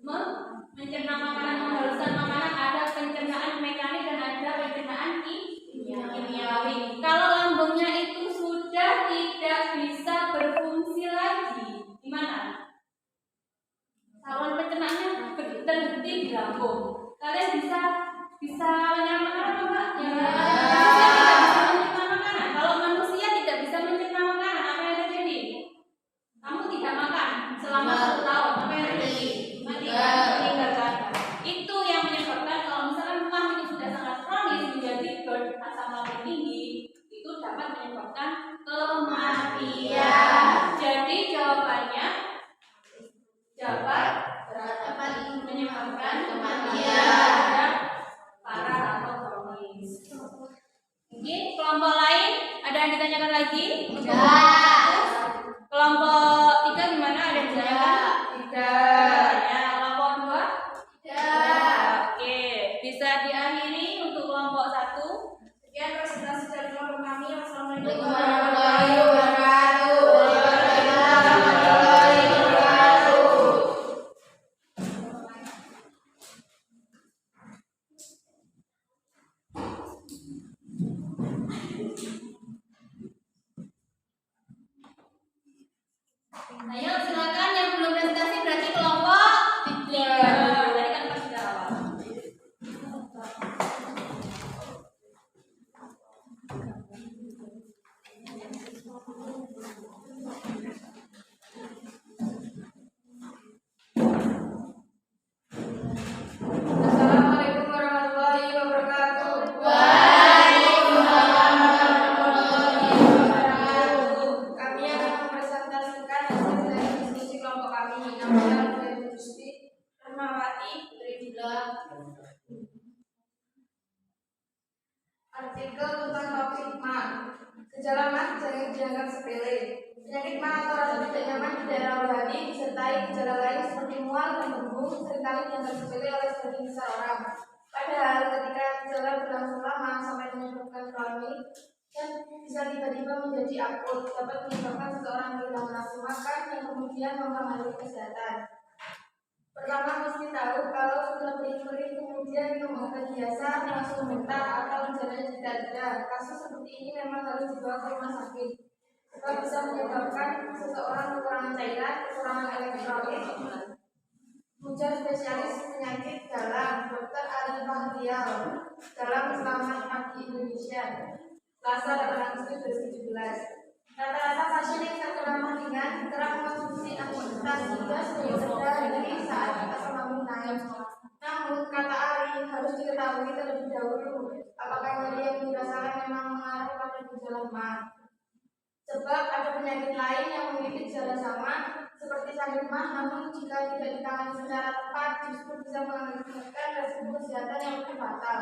mencerna makanan, menghaluskan makanan, ada pencernaan mekanik dan ada pencernaan kimiawi. Kalau lambungnya itu sudah tidak bisa berfungsi lagi, gimana? Saluran pencernaannya berhenti di lambung. Kalian bisa mencerna makanan apa enggak? Ya. Bisa mencerna makanan. Kalau manusia tidak bisa mencerna makanan, apa yang terjadi? Kamu tidak makan selama 1 tahun, apa yang terjadi? Mati kan? Meninggal kan? Itu yang menyebabkan kalau misalkan mah itu sudah sangat kronis menjadi GERD, asam lambung tinggi, itu dapat menyebabkan kematian. Jadi jawabannya dapat menyebabkan kematian parah atau kronis. Mungkin kelompok lain ada yang ditanyakan lagi? Kelompok 3 gimana? Ada yang ditanyakan? Tidak. Ya, kelompok 2? Oke, bisa diakhiri untuk kelompok 1. Sekian presentasi dari kelompok kami. Wassalamualaikum warahmatullahi Ayo silakan yang belum presentasi berarti kelompok 3. Tadi kan pas sudah awal. Assalamualaikum warahmatullahi wabarakatuh. Kami akan mempresentasikan hasil dari diskusi kelompok kami. Namanya Bu Gusti Rahmawati Putri Dila. Artikel tentang topik mah. Gejala mah jangan dianggap sepele. Penyakit mah atau rasa tidak nyaman di daerah rohani disertai gejala lain seperti mual dan mengembung seringkali dianggap sepele oleh sebagian besar orang. Padahal ketika gejala berlangsung lama sampai menyebabkan kronik dan bisa tiba-tiba menjadi akut, dapat menyebabkan seseorang kehilangan nafsu makan yang kemudian mempengaruhi kesehatan. Pertama mesti tahu kalau sudah perih-perih kemudian minum obat biasa langsung muntah atau gejalanya tidak ada. Kasus seperti ini memang harus dibawa ke rumah sakit. sebab bisa menyebabkan seseorang kekurangan cairan, kekurangan elektrolit. Ujar spesialis penyakit dalam Dr. Ari Fahrial dalam Selamat Pagi Indonesia Selasa 8 Agustus 2017. Rata-rata pasien yang terkena ringan kerap mengonsumsi amputasi gas dari saat asam lambung naik. Namun, kata Ari, harus diketahui terlebih dahulu apakah nyeri yang dirasakan memang mengarah pada gejala mah. Sebab ada penyakit lain yang memiliki gejala sama seperti sakit mah, namun jika tidak ditangani secara tepat justru bisa mengakibatkan resiko kesehatan yang lebih fatal.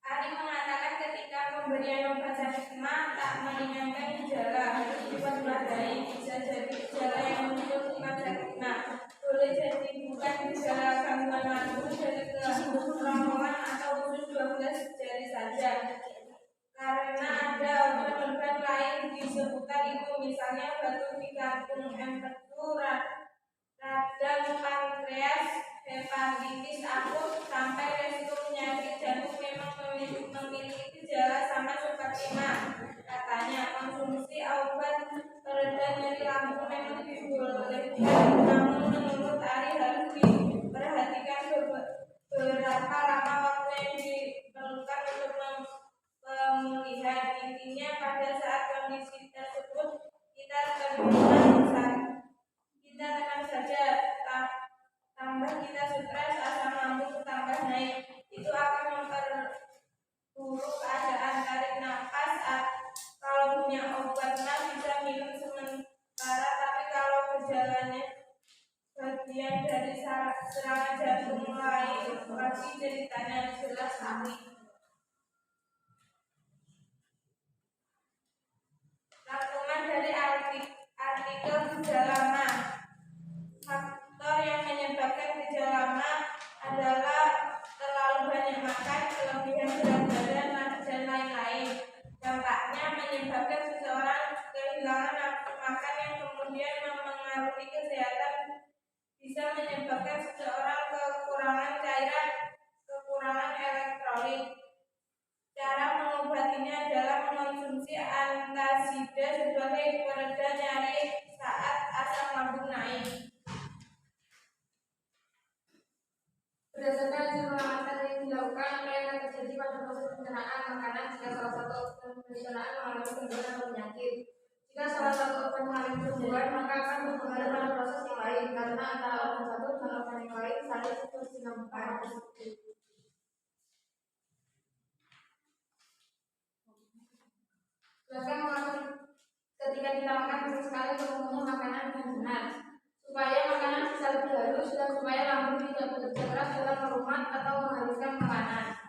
Ari mengatakan ketika pemberian obat sakit mah tak meringankan gejala, harus diwaspadai. Bisa jadi gejala yang muncul bukan sakit mah, boleh jadi bukan gejala gangguan lambung dari kerongkongan atau usus 12 jari saja. Karena ada obat-obat lain di seputar itu, misalnya batu di kantung, empedu, radang pankreas, hepatitis akut, sampai resiko penyakit jantung memang memiliki gejala sama seperti mah. Katanya konsumsi obat pereda nyeri lambung memang dibolehkan, namun menurut Ari harus diperhatikan beberapa lama waktu yang diperlukan untuk pemulihan. Intinya pada saat kondisi tersebut kita tekan saja, tambah kita stres, asam lambung tambah naik, itu akan memperburuk keadaan. Tarik nafas, kalau punya obat mah bisa minum sementara, tapi kalau gejalanya bagian dari serangan jantung lain pasti ceritanya jelas Ari. Rangkuman dari artikel gejala mah. Faktor yang menyebabkan gejala mah adalah terlalu banyak makan, kelebihan berat badan, dan lain-lain. Dampaknya menyebabkan seseorang kehilangan nafsu makan yang kemudian mempengaruhi kesehatan, bisa menyebabkan seseorang kekurangan cairan, kekurangan elektrolit. Cara mengobatinya adalah mengonsumsi antasida sebagai pereda nyeri saat asam lambung naik. Berdasarkan hasil pengamatan yang dilakukan, apa yang akan terjadi pada proses pencernaan makanan jika salah satu organ pencernaan mengalami gangguan atau penyakit? Jika salah satu organ mengalami gangguan, maka akan berpengaruh pada proses yang lain, karena antara organ satu dan organ yang lain saling bersinambungan. Bahkan ketika kita makan penting sekali untuk mengunyah makanan dengan benar, supaya makanan bisa lebih halus dan supaya lambung tidak bekerja keras dalam merumat atau menghabiskan makanan.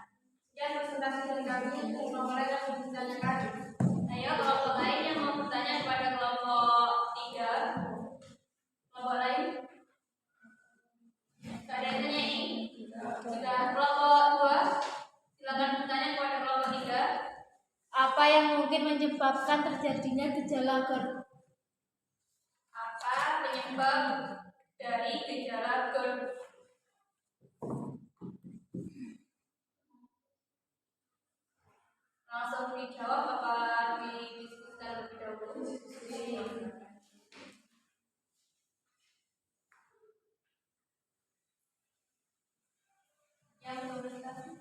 Sekian presentasi dari kami, mulai dari ditanyakan. Ayo kelompok lain yang mau bertanya kepada kelompok 3. Kelompok lain? Gak ada yang tanya ini? Jika kelompok 2, silakan bertanya kepada kelompok 3. Apa yang mungkin menyebabkan terjadinya gejala GERD? Apa penyebab dari gejala GERD? Langsung dijawab apa didiskusikan lebih dahulu? Yang menuliskan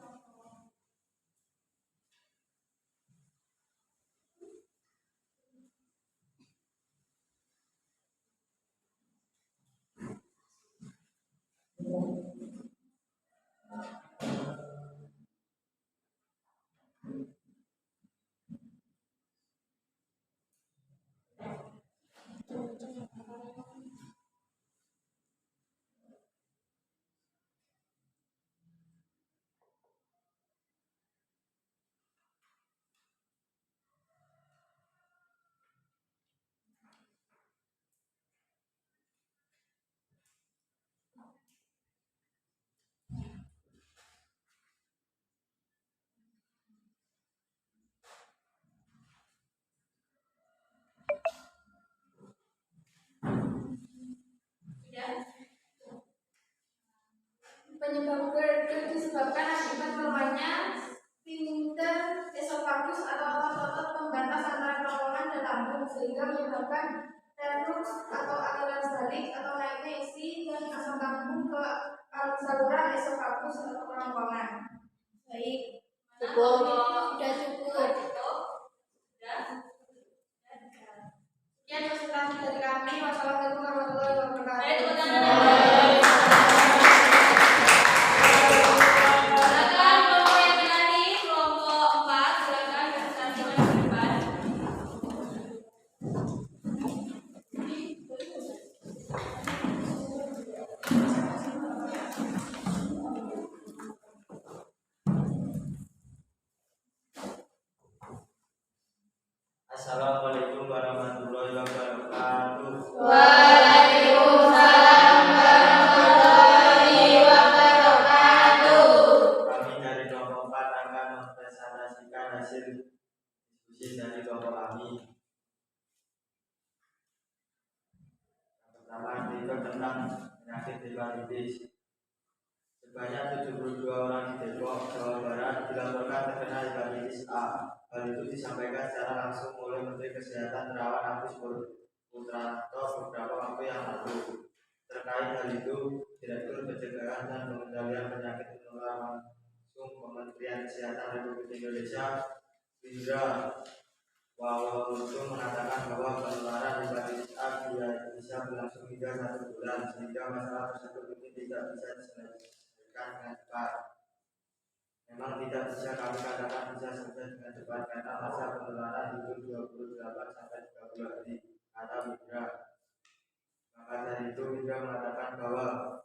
sehingga menyebabkan reflux atau aliran balik atau naiknya isi dan asam lambung ke saluran esofagus atau kerongkongan. Baik. Cukup. Sudah cukup. Sekian presentasi dari kami. Wassalamualaikum warahmatullahi wabarakatuh. Ayo tepuk tangan. Silakan kelompok yang terakhir, kelompok 4, silakan presentasi maju ke depan. Assalamualaikum warahmatullahi wabarakatuh. Waalaikumsalam warahmatullahi wabarakatuh. Kami dari kelompok 4 akan mempresentasikan hasil diskusi dari kelompok kami. Yang pertama, berikut tentang penyakit hepatitis. Sebanyak 72 orang di Depok, Jawa Barat dilaporkan terkena hepatitis A. Hal itu disampaikan secara langsung oleh Menteri Kesehatan Terawan Agus Putranto beberapa waktu yang lalu. Terkait hal itu, Direktur Pencegahan dan Pengendalian Penyakit Menular langsung Kementerian Kesehatan Republik Indonesia, Indra Wawonusu, mengatakan bahwa penularan hepatitis A bisa berlangsung hingga 1 bulan, sehingga masalah tersebut mungkin tidak bisa diselesaikan dengan cepat. Memang tidak bisa kami katakan bisa selesai dengan cepat karena masa penularan itu 28 sampai 30 hari, kata Indra. Maka dari itu Indra mengatakan bahwa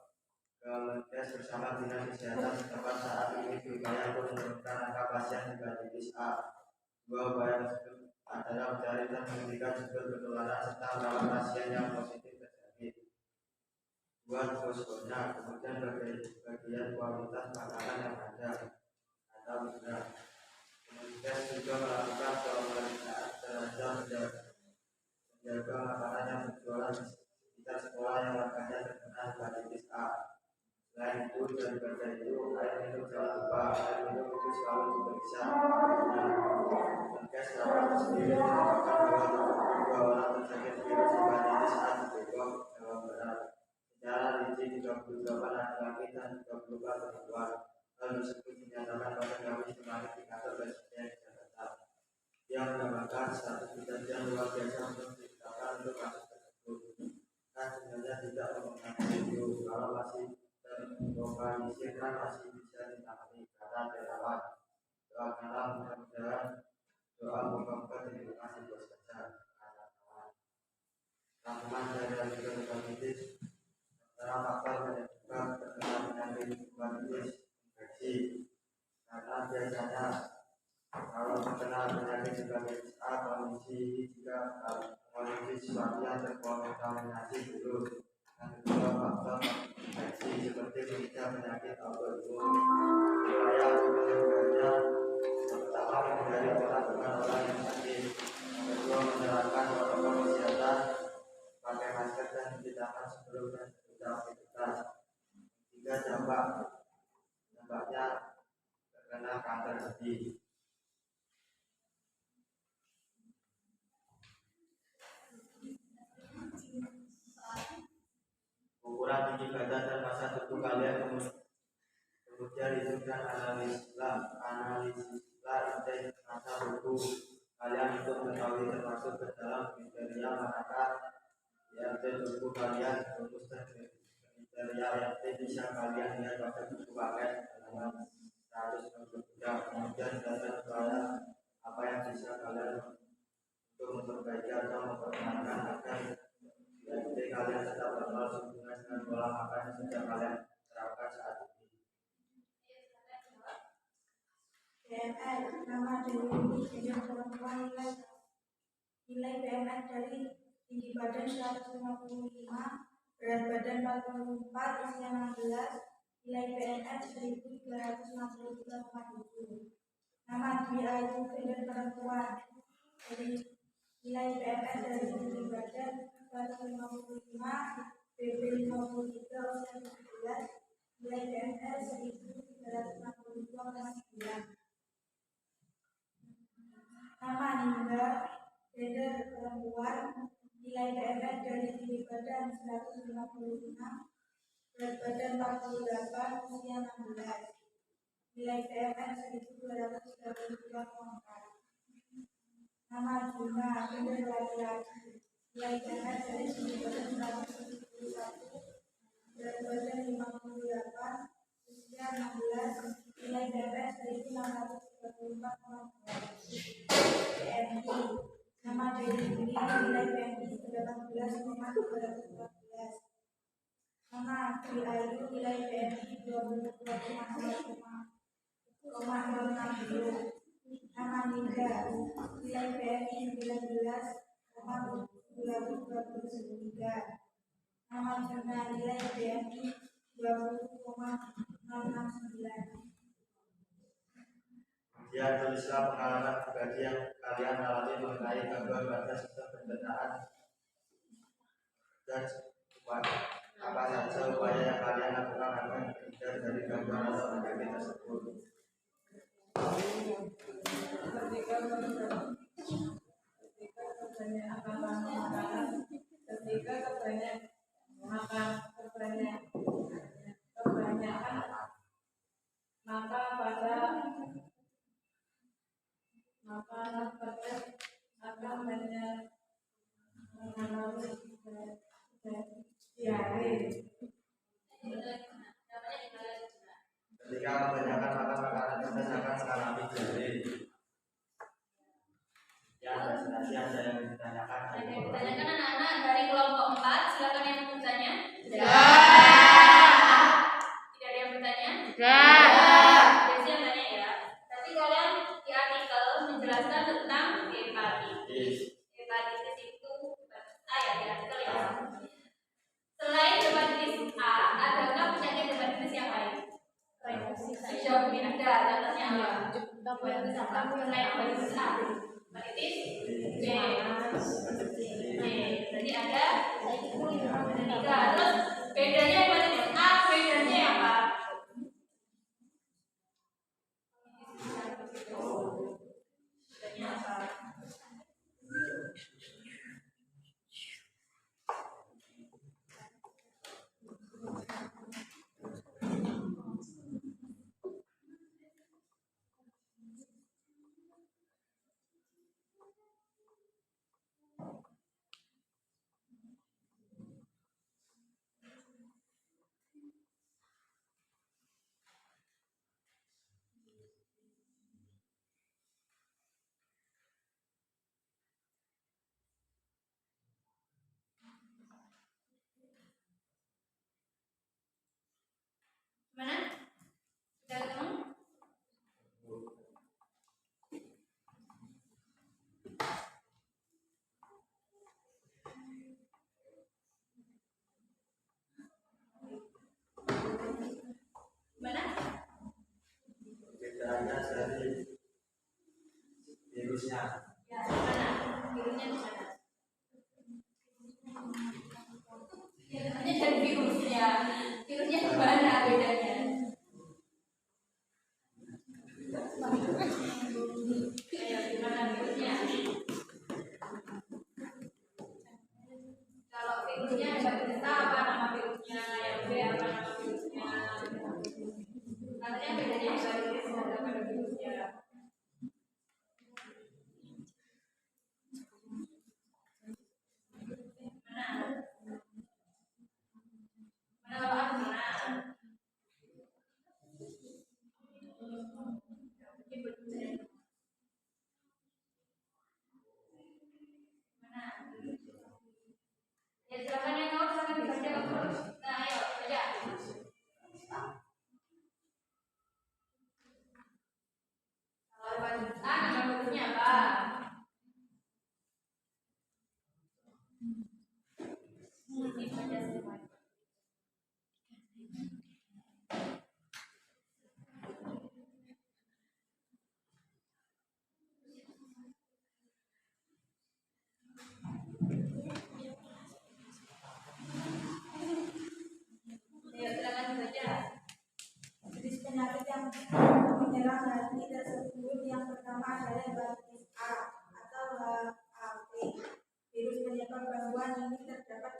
Kemenkes bersama Dinas Kesehatan setempat saat ini berupaya untuk menurunkan angka pasien hepatitis A. Dua upaya tersebut adalah mencari dan menghentikan sumber penularan serta merawat pasien yang positif terjangkit. Buat poskonya, kemudian bagian kualitas makanan yang ada. Kemenkes juga melakukan pemeriksaan terhadap penjaga makanan yang berjualan di sekitar sekolah yang warganya terkena hepatitis A. Selain itu, daripada itu, air minum jangan lupa, air minum itu selalu diperiksa. Kemenkes Terawan sendiri mengatakan bahwa 72 orang terjangkit virus hepatitis A di Depok, Jawa Barat. Secara rinci 38 laki-laki dan 34 perempuan. Hal tersebut dinyatakan pada Kamis kemarin di kantor Presiden Jakarta. Yang menambahkan status kejadian luar biasa untuk ditetapkan untuk kasus tersebut. Kan sebenarnya tidak mengenai itu, kalau masih terlokalisir kan masih bisa ditangani, kata Terawan. Doakanlah mudah-mudahan doa moga-moga diterima di bos saja. Rangkuman dari hepatitis antara faktor penyebab terkena penyakit hepatitis infeksi. Karena biasanya kalau terkena penyakit hepatitis A, kondisi ini juga kondisi sesuatu yang terkontaminasi dulu. Yang kedua, faktor infeksi seperti mengidap penyakit autoimun. Upaya untuk mencegahnya, pertama menghindari kontak dengan orang yang sakit. Yang kedua, menerapkan protokol kesehatan, pakai masker dan cuci tangan sebelum dan sesudah aktivitas. Tiga, dampaknya terkena kanker hati. Ukuran tinggi badan dan massa tubuh kalian kemudian hidupkan analisislah indeks massa tubuh kalian untuk mengetahui termasuk ke dalam kriteria manakah IRT tubuh kalian rumus dan kriteria IRT bisa kalian lihat pada buku paket halaman 163. Kemudian data upaya apa yang bisa kalian untuk memperbaiki atau memperkenalkan agar IRT kalian tetap normal sehubungan dengan pola makan yang sudah kalian terapkan saat ini. BMR, nama Dewi Jenjang Perempuan, nilai BMR dari tinggi badan 155, berat badan 44, usia 16, nilai BMR 1363,7. Nama Dwi Ayu, gender perempuan, dari nilai BMR dari tinggi badan 155, BB 53, usia 17, nilai BMR 1362,9. Nama Ningga, gender perempuan, nilai PMS dari tinggi badan 156, berat badan 48, usia 16. Nilai PMS 1232,4. Nama Juna, gender laki-laki. Nilai PMS dari tinggi badan 171, berat badan 58, usia 16. Nilai PMS dari 634,2. PMI. Nama Dewi Dwi, nilai PMI 18,314. Nama Dwi Ayu, nilai PMI 22,060. Nama Nida, nilai PMI 19,223. Nama Juna, nilai PMI 20,069. Kemudian tulislah pengalaman pribadi yang kalian alami mengenai gangguan pada sistem pencernaan dan apa saja upaya yang kalian lakukan agar terhindar dari gangguan atau penyakit tersebut. Ketika kebanyakan maka pada akan mengalami diare. Ketika kebanyakan makan makanan pedas akan mengalami diare. Ya, presentasi ada yang ditanyakan. Ada yang ditanyakan anak-anak dari kelompok 4, silakan yang bertanya. Ya. Tidak ada yang bertanya? Ya. Jadi yang tanya ya. Tapi kalian di artikel menjelaskan tentang hepatitis. Hepatitis itu hepatitis A ya di artikel ya. Selain hepatitis A, adakah penyakit hepatitis yang lain? Sejauh ini ada, contohnya apa? Hepatitis apa? Selain hepatitis A. Hepatitis B. Jadi ada 3. Terus bedanya hepatitis A, bedanya apa? Bedanya apa? Mana? Sudah ketemu? Mana? Bedanya dari virusnya. Ya, mana? Virusnya di mana? Bedanya dari virusnya. Virusnya di mana bedanya? Ayo, di mana virusnya? Kalau virusnya hepatitis A, apa nama virusnya? Yang B apa nama virusnya? Katanya bedanya hepatitis ada pada virusnya. Mana? Mana kalau aku mana? Mana? Ya silakan yang mau silakan dibaca terus. Nah, ayo baca. Kalau hepatitis A nama virusnya apa? Dibaca semua. Ayo silakan dibaca. Jenis penyakit yang menyerang hati tersebut yang pertama adalah hepatitis A atau HAV. Virus penyebab gangguan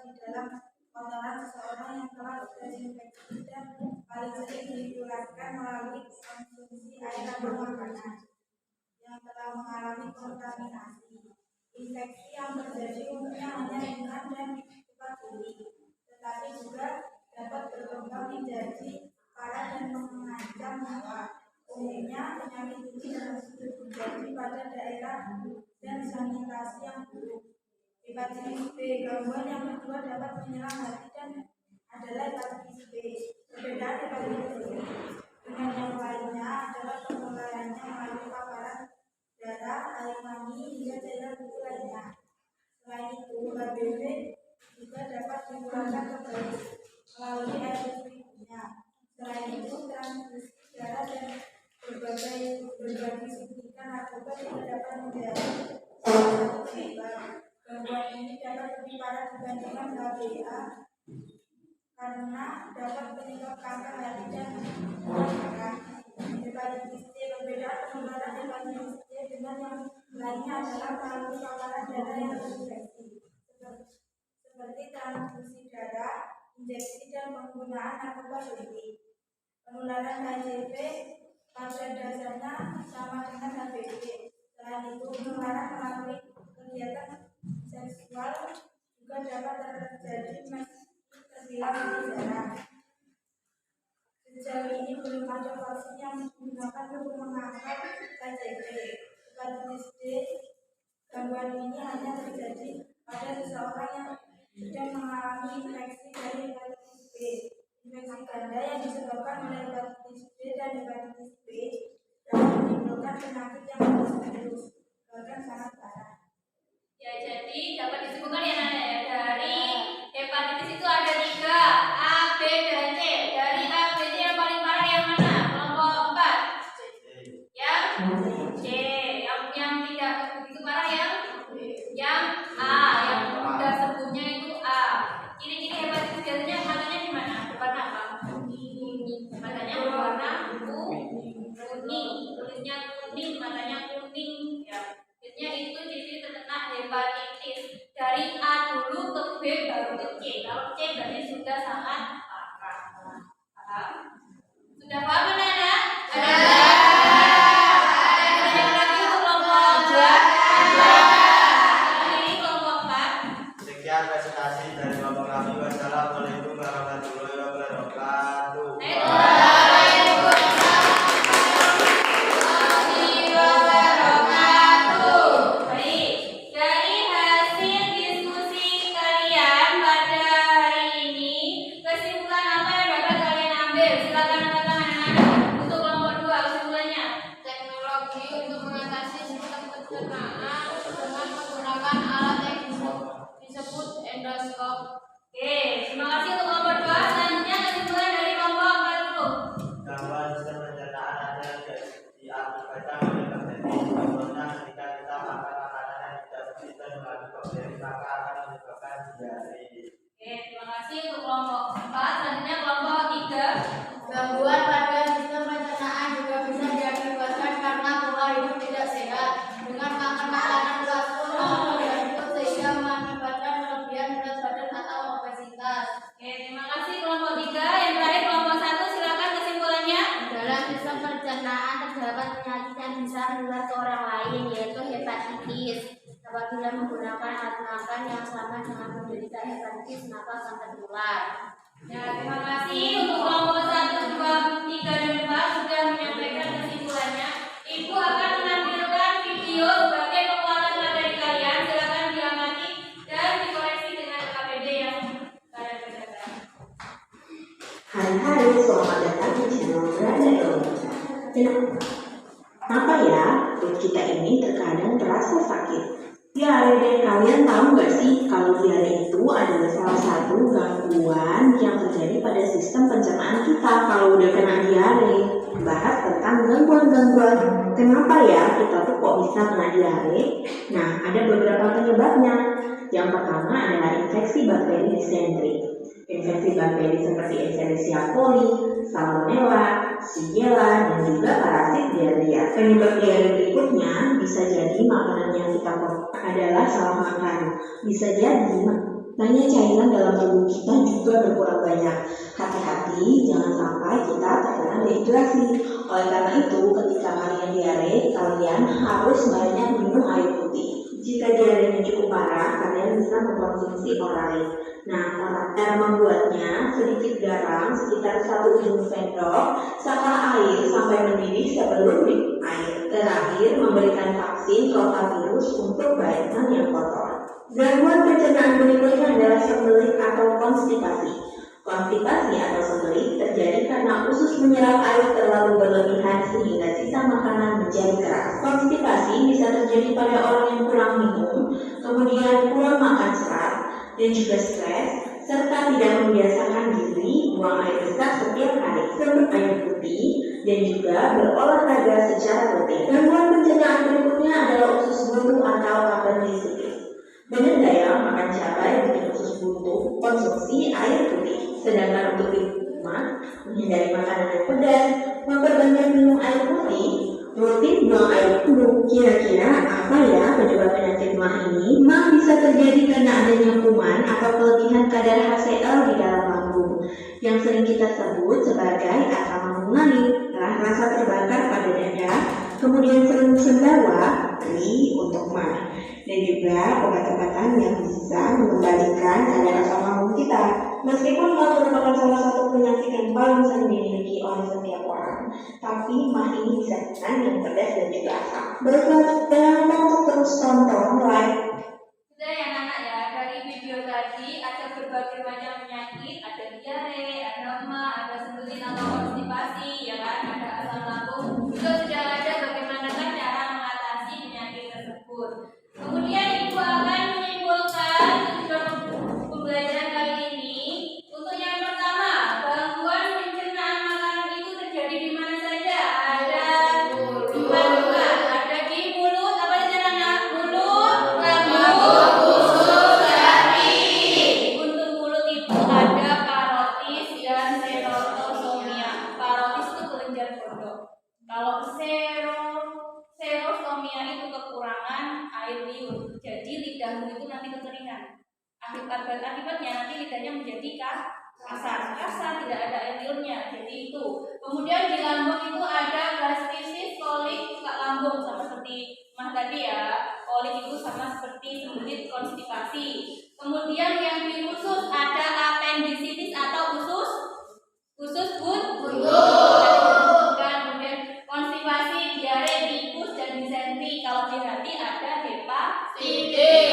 di dalam kotoran seseorang yang telah terinfeksi dan paling sering ditularkan melalui konsumsi air atau makanan yang telah mengalami kontaminasi. Infeksi yang terjadi umumnya hanya ringan dan cepat pulih, tetapi juga dapat berkembang menjadi parah dan mengancam nyawa. Umumnya penyakit ini terjadi pada daerah dan sanitasi yang buruk. Hepatitis B, gangguan yang kedua dapat menyerang hati dan adalah hepatitis B. Perbedaan hepatitis B dengan yang lainnya adalah penularannya melalui paparan darah, air mani, hingga cairan tubuh lainnya. Selain itu, HPV juga dapat ditularkan kembali melalui air ibunya. Selain itu, transfusi darah dan berbagai suntikan narkoba juga dapat menjadi salah satu penyebab. Gangguan ini dapat lebih parah dibandingkan HBA karena dapat menyebabkan kanker hati dan darah. Hepatitis C, perbedaan penularan hepatitis C dengan yang lainnya adalah melalui paparan darah yang terinfeksi, seperti transfusi darah, injeksi, dan penggunaan narkoba suntik. Penularan HIV pada dasarnya sama dengan HPV. Selain itu, penularan melalui kegiatan seksual juga dapat terjadi meski terbilang lebih jarang. Sejauh ini belum ada vaksin yang digunakan untuk mengangkat HIV. Hepatitis D, gangguan ini hanya terjadi pada seseorang yang sedang mengalami infeksi dari hepatitis B. Infeksi ganda yang disebabkan oleh hepatitis B dan hepatitis B dapat menimbulkan penyakit yang lebih serius, bahkan sangat parah. Ya, jadi dapat disimpulkan ya Nana ya, dari hepatitis itu ada 3, A, B, dan C. Dari A, B, C yang paling parah yang mana? Kelompok 4. Yang C. Yang tidak begitu parah yang A, yang sudah sembuhnya itu A. Ciri-ciri hepatitis biasanya matanya di mana? Berwarna apa? Matanya berwarna kuning, kulitnya kuning, matanya kuning. Ya, biasanya itu ciri-ciri terkena hepatitis. Dari A dulu ke B baru ke C. Kalau C berarti sudah sangat parah. Paham? Sudah paham Nana? Ada yang lagi untuk kelompok 2? Ini kelompok 4. Sekian presentasi dari Bapak kami. Wassalamualaikum warahmatullahi wabarakatuh. Dari hasil diskusi kalian pada hari ini, kesimpulan apa yang dapat kalian ambil? Silakan angkat tangan anak-anak. Untuk kelompok 2 kesimpulannya. Teknologi untuk mengatasi sistem pencernaan dengan menggunakan alat yang disebut endoskop. Oke, terima kasih untuk kelompok 2. Selanjutnya kesimpulan dari kelompok 40. Gangguan sistem pencernaan ada diakibatkan oleh bakteri. Contohnya ketika kita makan makanan yang tidak bersih melalui bakteri, maka akan menyebabkan diare. Oke, terima kasih untuk kelompok 4. Selanjutnya kelompok 3. Gangguan pada sistem pencernaan juga bisa diakibatkan karena pola hidup tidak sehat dengan makan makanan teratur atau berlanjut sehingga mengakibatkan kelebihan berat badan atau obesitas. Oke, terima kasih kelompok 3. Yang terakhir kelompok 1, silakan kesimpulannya. Dalam sistem pencernaan terdapat penyakit yang bisa menular ke orang lain, yaitu hepatitis. Apabila menggunakan alat makan yang sama dengan penderita hepatitis, maka akan tertular. Ya, terima kasih untuk kelompok 1, 2, 3, dan 4 sudah menyampaikan kesimpulannya. Ibu akan menampilkan video sebagai penguatan materi kalian. Silakan diamati dan dikoreksi dengan KPD yang kalian kerjakan. Hai, selamat datang di channel Beranda Indonesia. Kenapa ya perut kita ini terkadang terasa sakit? Diare deh, kalian tahu nggak sih kalau diare itu adalah salah satu gangguan yang terjadi pada sistem pencernaan kita kalau udah kena diare. Bahas tentang gangguan-gangguan. Kenapa ya kita tuh kok bisa kena diare? Nah, ada beberapa penyebabnya. Yang pertama adalah infeksi bakteri disentri. Infeksi bakteri seperti Escherichia coli, Salmonella, Shigella, dan juga parasit diarrhea. Penyebab diare berikutnya bisa jadi makanan yang kita makan adalah salah makan. Bisa jadi banyak cairan dalam tubuh kita juga berkurang banyak. Hati-hati, jangan sampai kita terkena dehidrasi. Oleh karena itu, ketika kalian diare, kalian harus banyak minum air putih. Jika diarenya cukup parah, kalian bisa mengkonsumsi Oralid. Nah, cara membuatnya, sedikit garam, sekitar 1 ujung sendok, saka air sampai mendidih sebelum minum air. Terakhir, memberikan vaksin rotavirus untuk badan yang kotor. Gangguan pencernaan berikutnya adalah sembelit atau konstipasi. Konstipasi atau sembelit terjadi karena usus menyerap air terlalu berlebihan sehingga sisa makanan menjadi keras. Konstipasi bisa terjadi pada orang yang kurang minum, kemudian kurang makan serat, dan juga stres, serta tidak membiasakan diri buang air besar setiap hari, minum air putih, dan juga berolahraga secara rutin. Gangguan pencernaan berikutnya adalah usus buntu atau appendicitis. Benar gak ya makan cabai bikin usus buntu? Konsumsi air putih. Sedangkan untuk di rumah, menghindari makanan yang pedas, memperbanyak minum air putih, rutin buang air putih. Kira-kira apa ya penyebab penyakit mah ini? Mah bisa terjadi karena adanya kuman atau kelebihan kadar HCl di dalam lambung, yang sering kita sebut sebagai asam lambung naik, rasa terbakar pada dada, kemudian sering sendawa, nyeri untuk mah, dan juga obat-obatan yang bisa mengembalikan kadar asam lambung kita. Meskipun mah merupakan salah satu penyakit yang paling sering dimiliki oleh setiap orang, tapi mah ini bisa dengan yang pedas dan juga asam. Baiklah, jangan lupa untuk terus tonton, like. Sudah ya anak ya, dari video tadi ada berbagai macam penyakit, ada diare, ada emah, ada sembelit atau konstipasi, ya kan, ada asam lambung. Juga sudah ada bagaimana cara mengatasi penyakit tersebut. Kemudian ibu akan menyimpulkan pembelajaran kali ini. Untuk yang pertama, gangguan pencernaan makanan itu terjadi di mana saja? Ada tempat, ada di mulut, apa saja anak? Mulut, lambung, usus, hati. Untuk mulut itu ada karotis dan serotosomia. Karotis itu kelenjar kodok. Kalau serosomia itu kekurangan air liur. Jadi lidahmu itu nanti kekeringan. Akibatnya nanti lidahnya menjadi kasar, tidak ada air liurnya. Jadi itu. Kemudian di lambung itu ada gastritis, kolik, lambung sama seperti mah tadi ya. Kolik itu sama seperti sembelit, konstipasi. Kemudian yang di usus ada appendicitis atau usus buntu. Kemudian konstipasi, diare, tifus dan disentri. Kalau di hati ada hepatitis.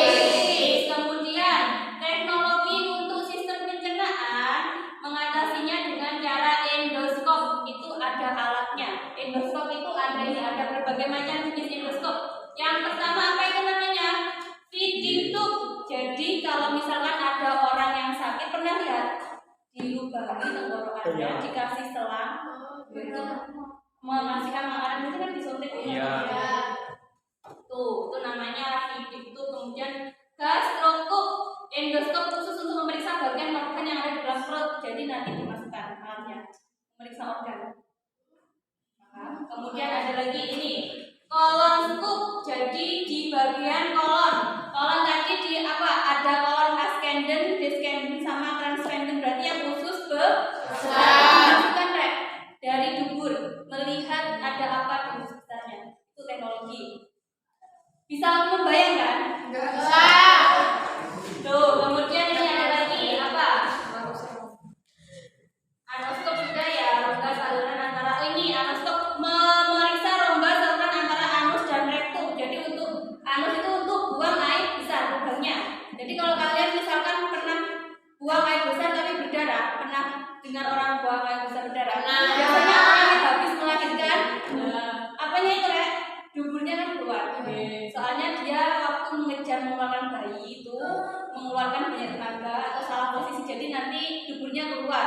Kemudian teknologi untuk sistem pencernaan mengatasinya dengan cara endoskop. Itu ada alatnya. Endoskop itu ada berbagai macam jenis endoskop. Yang pertama apa itu namanya? Feeding tube. Jadi kalau misalkan ada orang yang sakit, pernah lihat dilubangi tenggorokannya, dikasih selang, itu mengasihkan makanan itu kan disuntik ya. Tuh, itu namanya feeding tube. Kemudian gastroskop, endoskop khusus untuk memeriksa bagian organ yang ada di dalam perut. Jadi nanti dimasukkan alatnya, memeriksa organ. Kemudian ada lagi ini kolonskop. Jadi di bagian kolon tadi di apa? Ada kolon ascendent, descendant sama transcendent. Berarti yang khusus besar. Kan Rek? Dari dubur melihat ada apa di sekitarnya. Itu teknologi. Bisa membayangkan? Bisa. Tuh, kemudian ini ada lagi apa? Anoskop sudah ya, rongga saluran antara anoskop memeriksa rongga saluran antara anus dan rektum. Jadi untuk anus itu untuk buang air besar lubangnya. Jadi kalau kalian misalkan pernah buang air besar tapi berdarah, pernah dengar orang buang air besar berdarah? Biasanya orang yang habis melahirkan, apanya itu Rek? Duburnya kan keluar. Soalnya dia waktu mengejar mengeluarkan bayi itu mengeluarkan banyak tenaga atau salah posisi, jadi nanti duburnya keluar,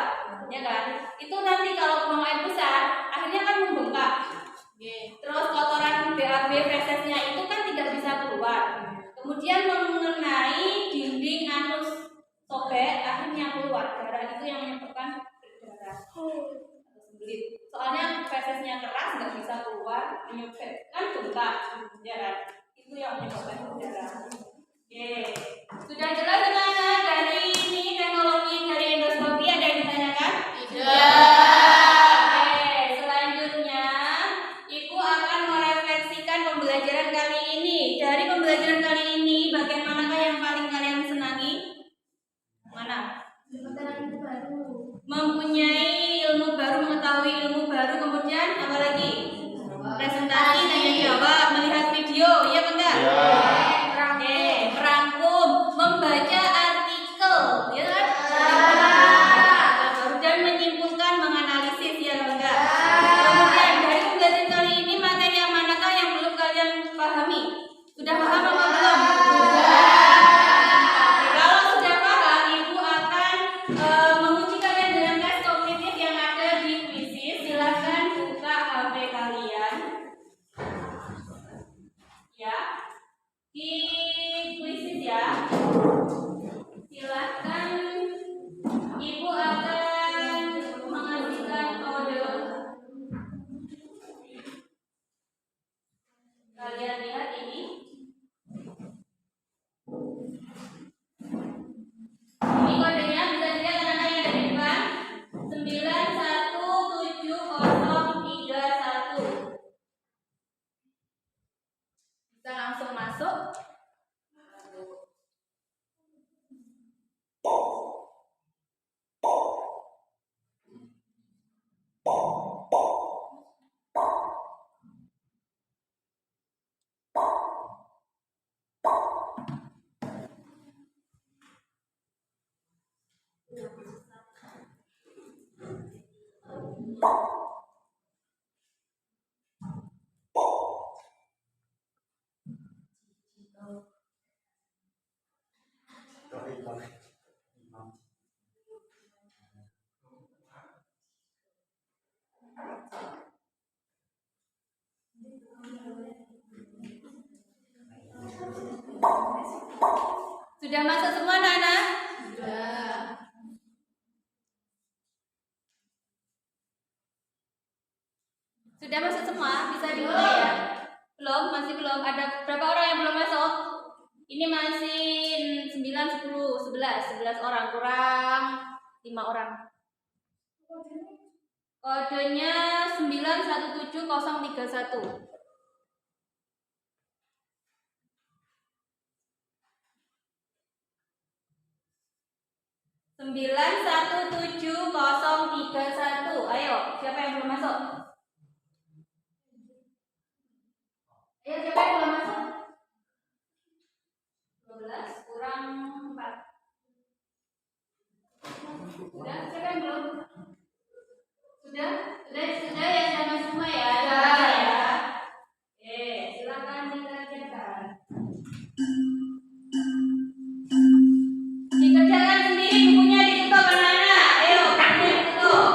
ya kan? Itu nanti kalau buang air besar akhirnya kan membengkak. Terus kotoran BAB fesesnya itu kan tidak bisa keluar. Kemudian mengenai dinding anus sobek, akhirnya keluar darah. Itu yang menyebabkan berdarah atau sembelit. Soalnya fesesnya keras nggak bisa keluar, menyebabkan kan bengkak, ya kan? Itu yang menyebabkan berdarah. Oke, sudah jelas dengan Mempunyai ilmu baru, mengetahui ilmu baru, kemudian apa lagi? Presentasi, tanya jawab, melihat video, iya enggak? Merangkum, membaca artikel, ya kan? Dan menyimpulkan, menganalisis, ya enggak? Kemudian dari pembelajaran kali ini materi yang manakah yang belum kalian pahami? Sudah paham apa belum? Kalau sudah paham, Ibu akan menguji kalian dengan tes kognitif yang ada di Quizzes. Silakan buka HP kalian. Ya, di Quizzes ya. Silakan Ibu akan mengasihkan kode. Kalian lihat ini. Ini kodenya bisa dilihat anak-anak yang ada di depan. 917031. Bisa langsung masuk. Sudah masuk semua anak-anak? Sudah. Sudah masuk semua? Bisa dimulai ya? Belum? Masih belum? Ada berapa orang yang belum masuk? Ini masih 9, 10, 11 orang, kurang 5 orang. Kodenya 917031. Sembilan 17031. Ayo, siapa yang belum masuk? Ayo, siapa yang belum masuk? 12 kurang 4. Sudah, siapa yang belum? Sudah ya, sama semua ya. Sudah ya. Silakan dikerjakan. Dikerjakan sendiri, bukunya ditutup anak-anak. Ayo, bukunya ditutup.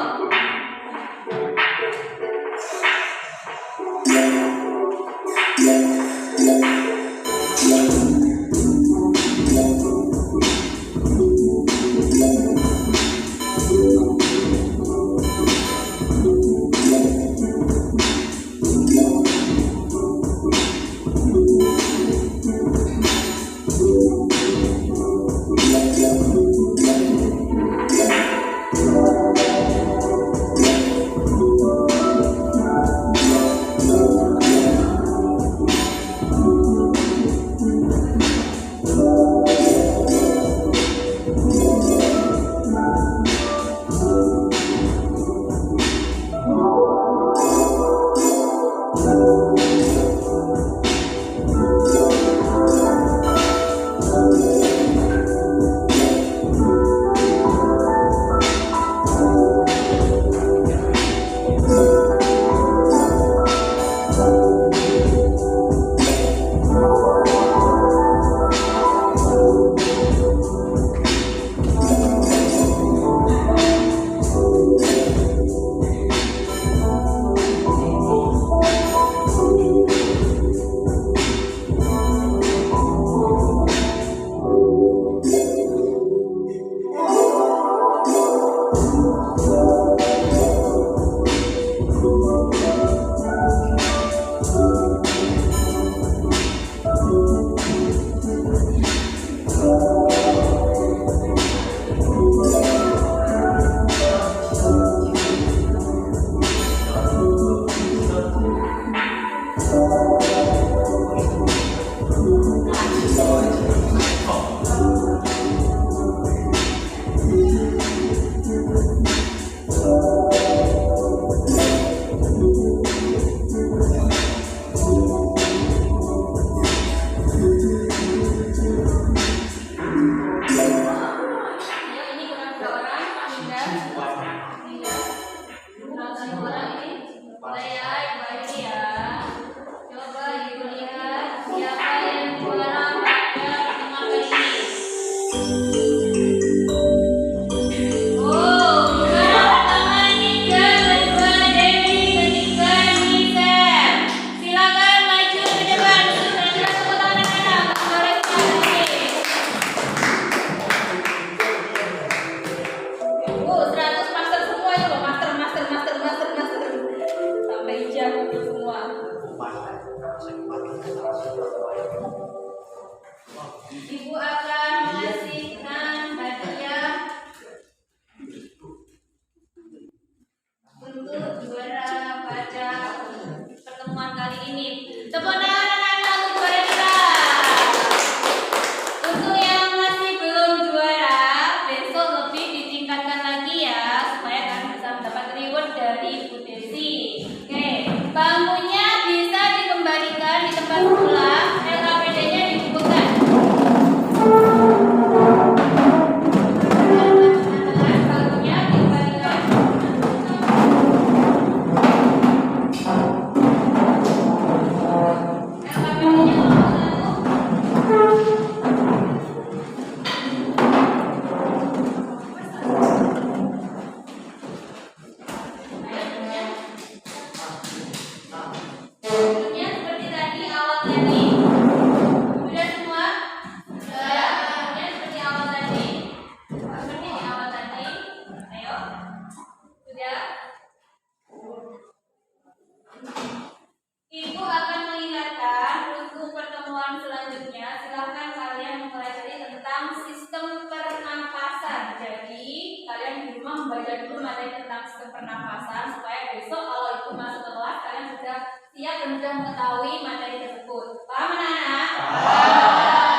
membaca dulu materi tentang sistem pernafasan supaya besok kalau itu masuk ke kelas kalian sudah siap dan sudah mengetahui materi tersebut. Paham anak-anak?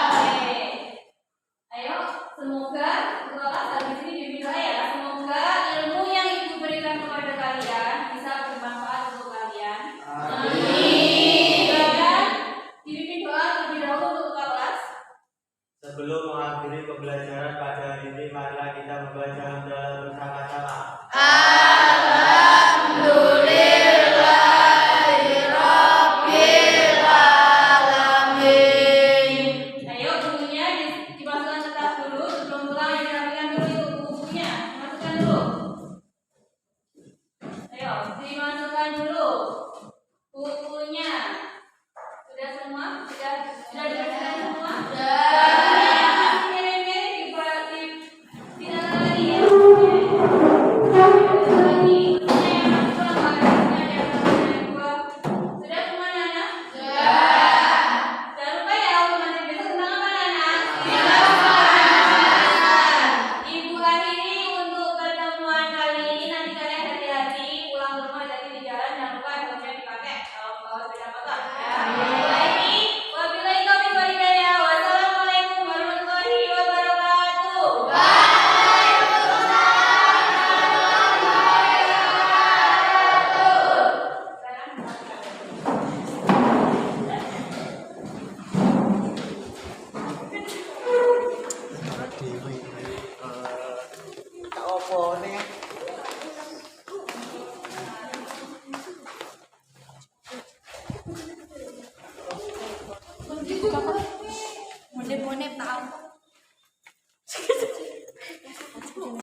Oke. Ayo, semoga kelas habis ini dibilang ya. Semoga ilmu yang ibu berikan kepada kalian bisa bermanfaat untuk kalian. Amin. Dan dibimbing doa terlebih dahulu untuk kelas. Sebelum mengakhiri pembelajaran pada hari ini, marilah kita membaca hamdalah bersama-sama. Ayo bukunya dimasukkan ke tas dulu. Sebelum pulang dirapikan dulu itu bukunya. Masukkan dulu. Ayo dimasukkan dulu bukunya. Sudah semua? Sudah dibersihkan semua? Wassalamualaikum warahmatullahi wabarakatuh. Bonep tahu.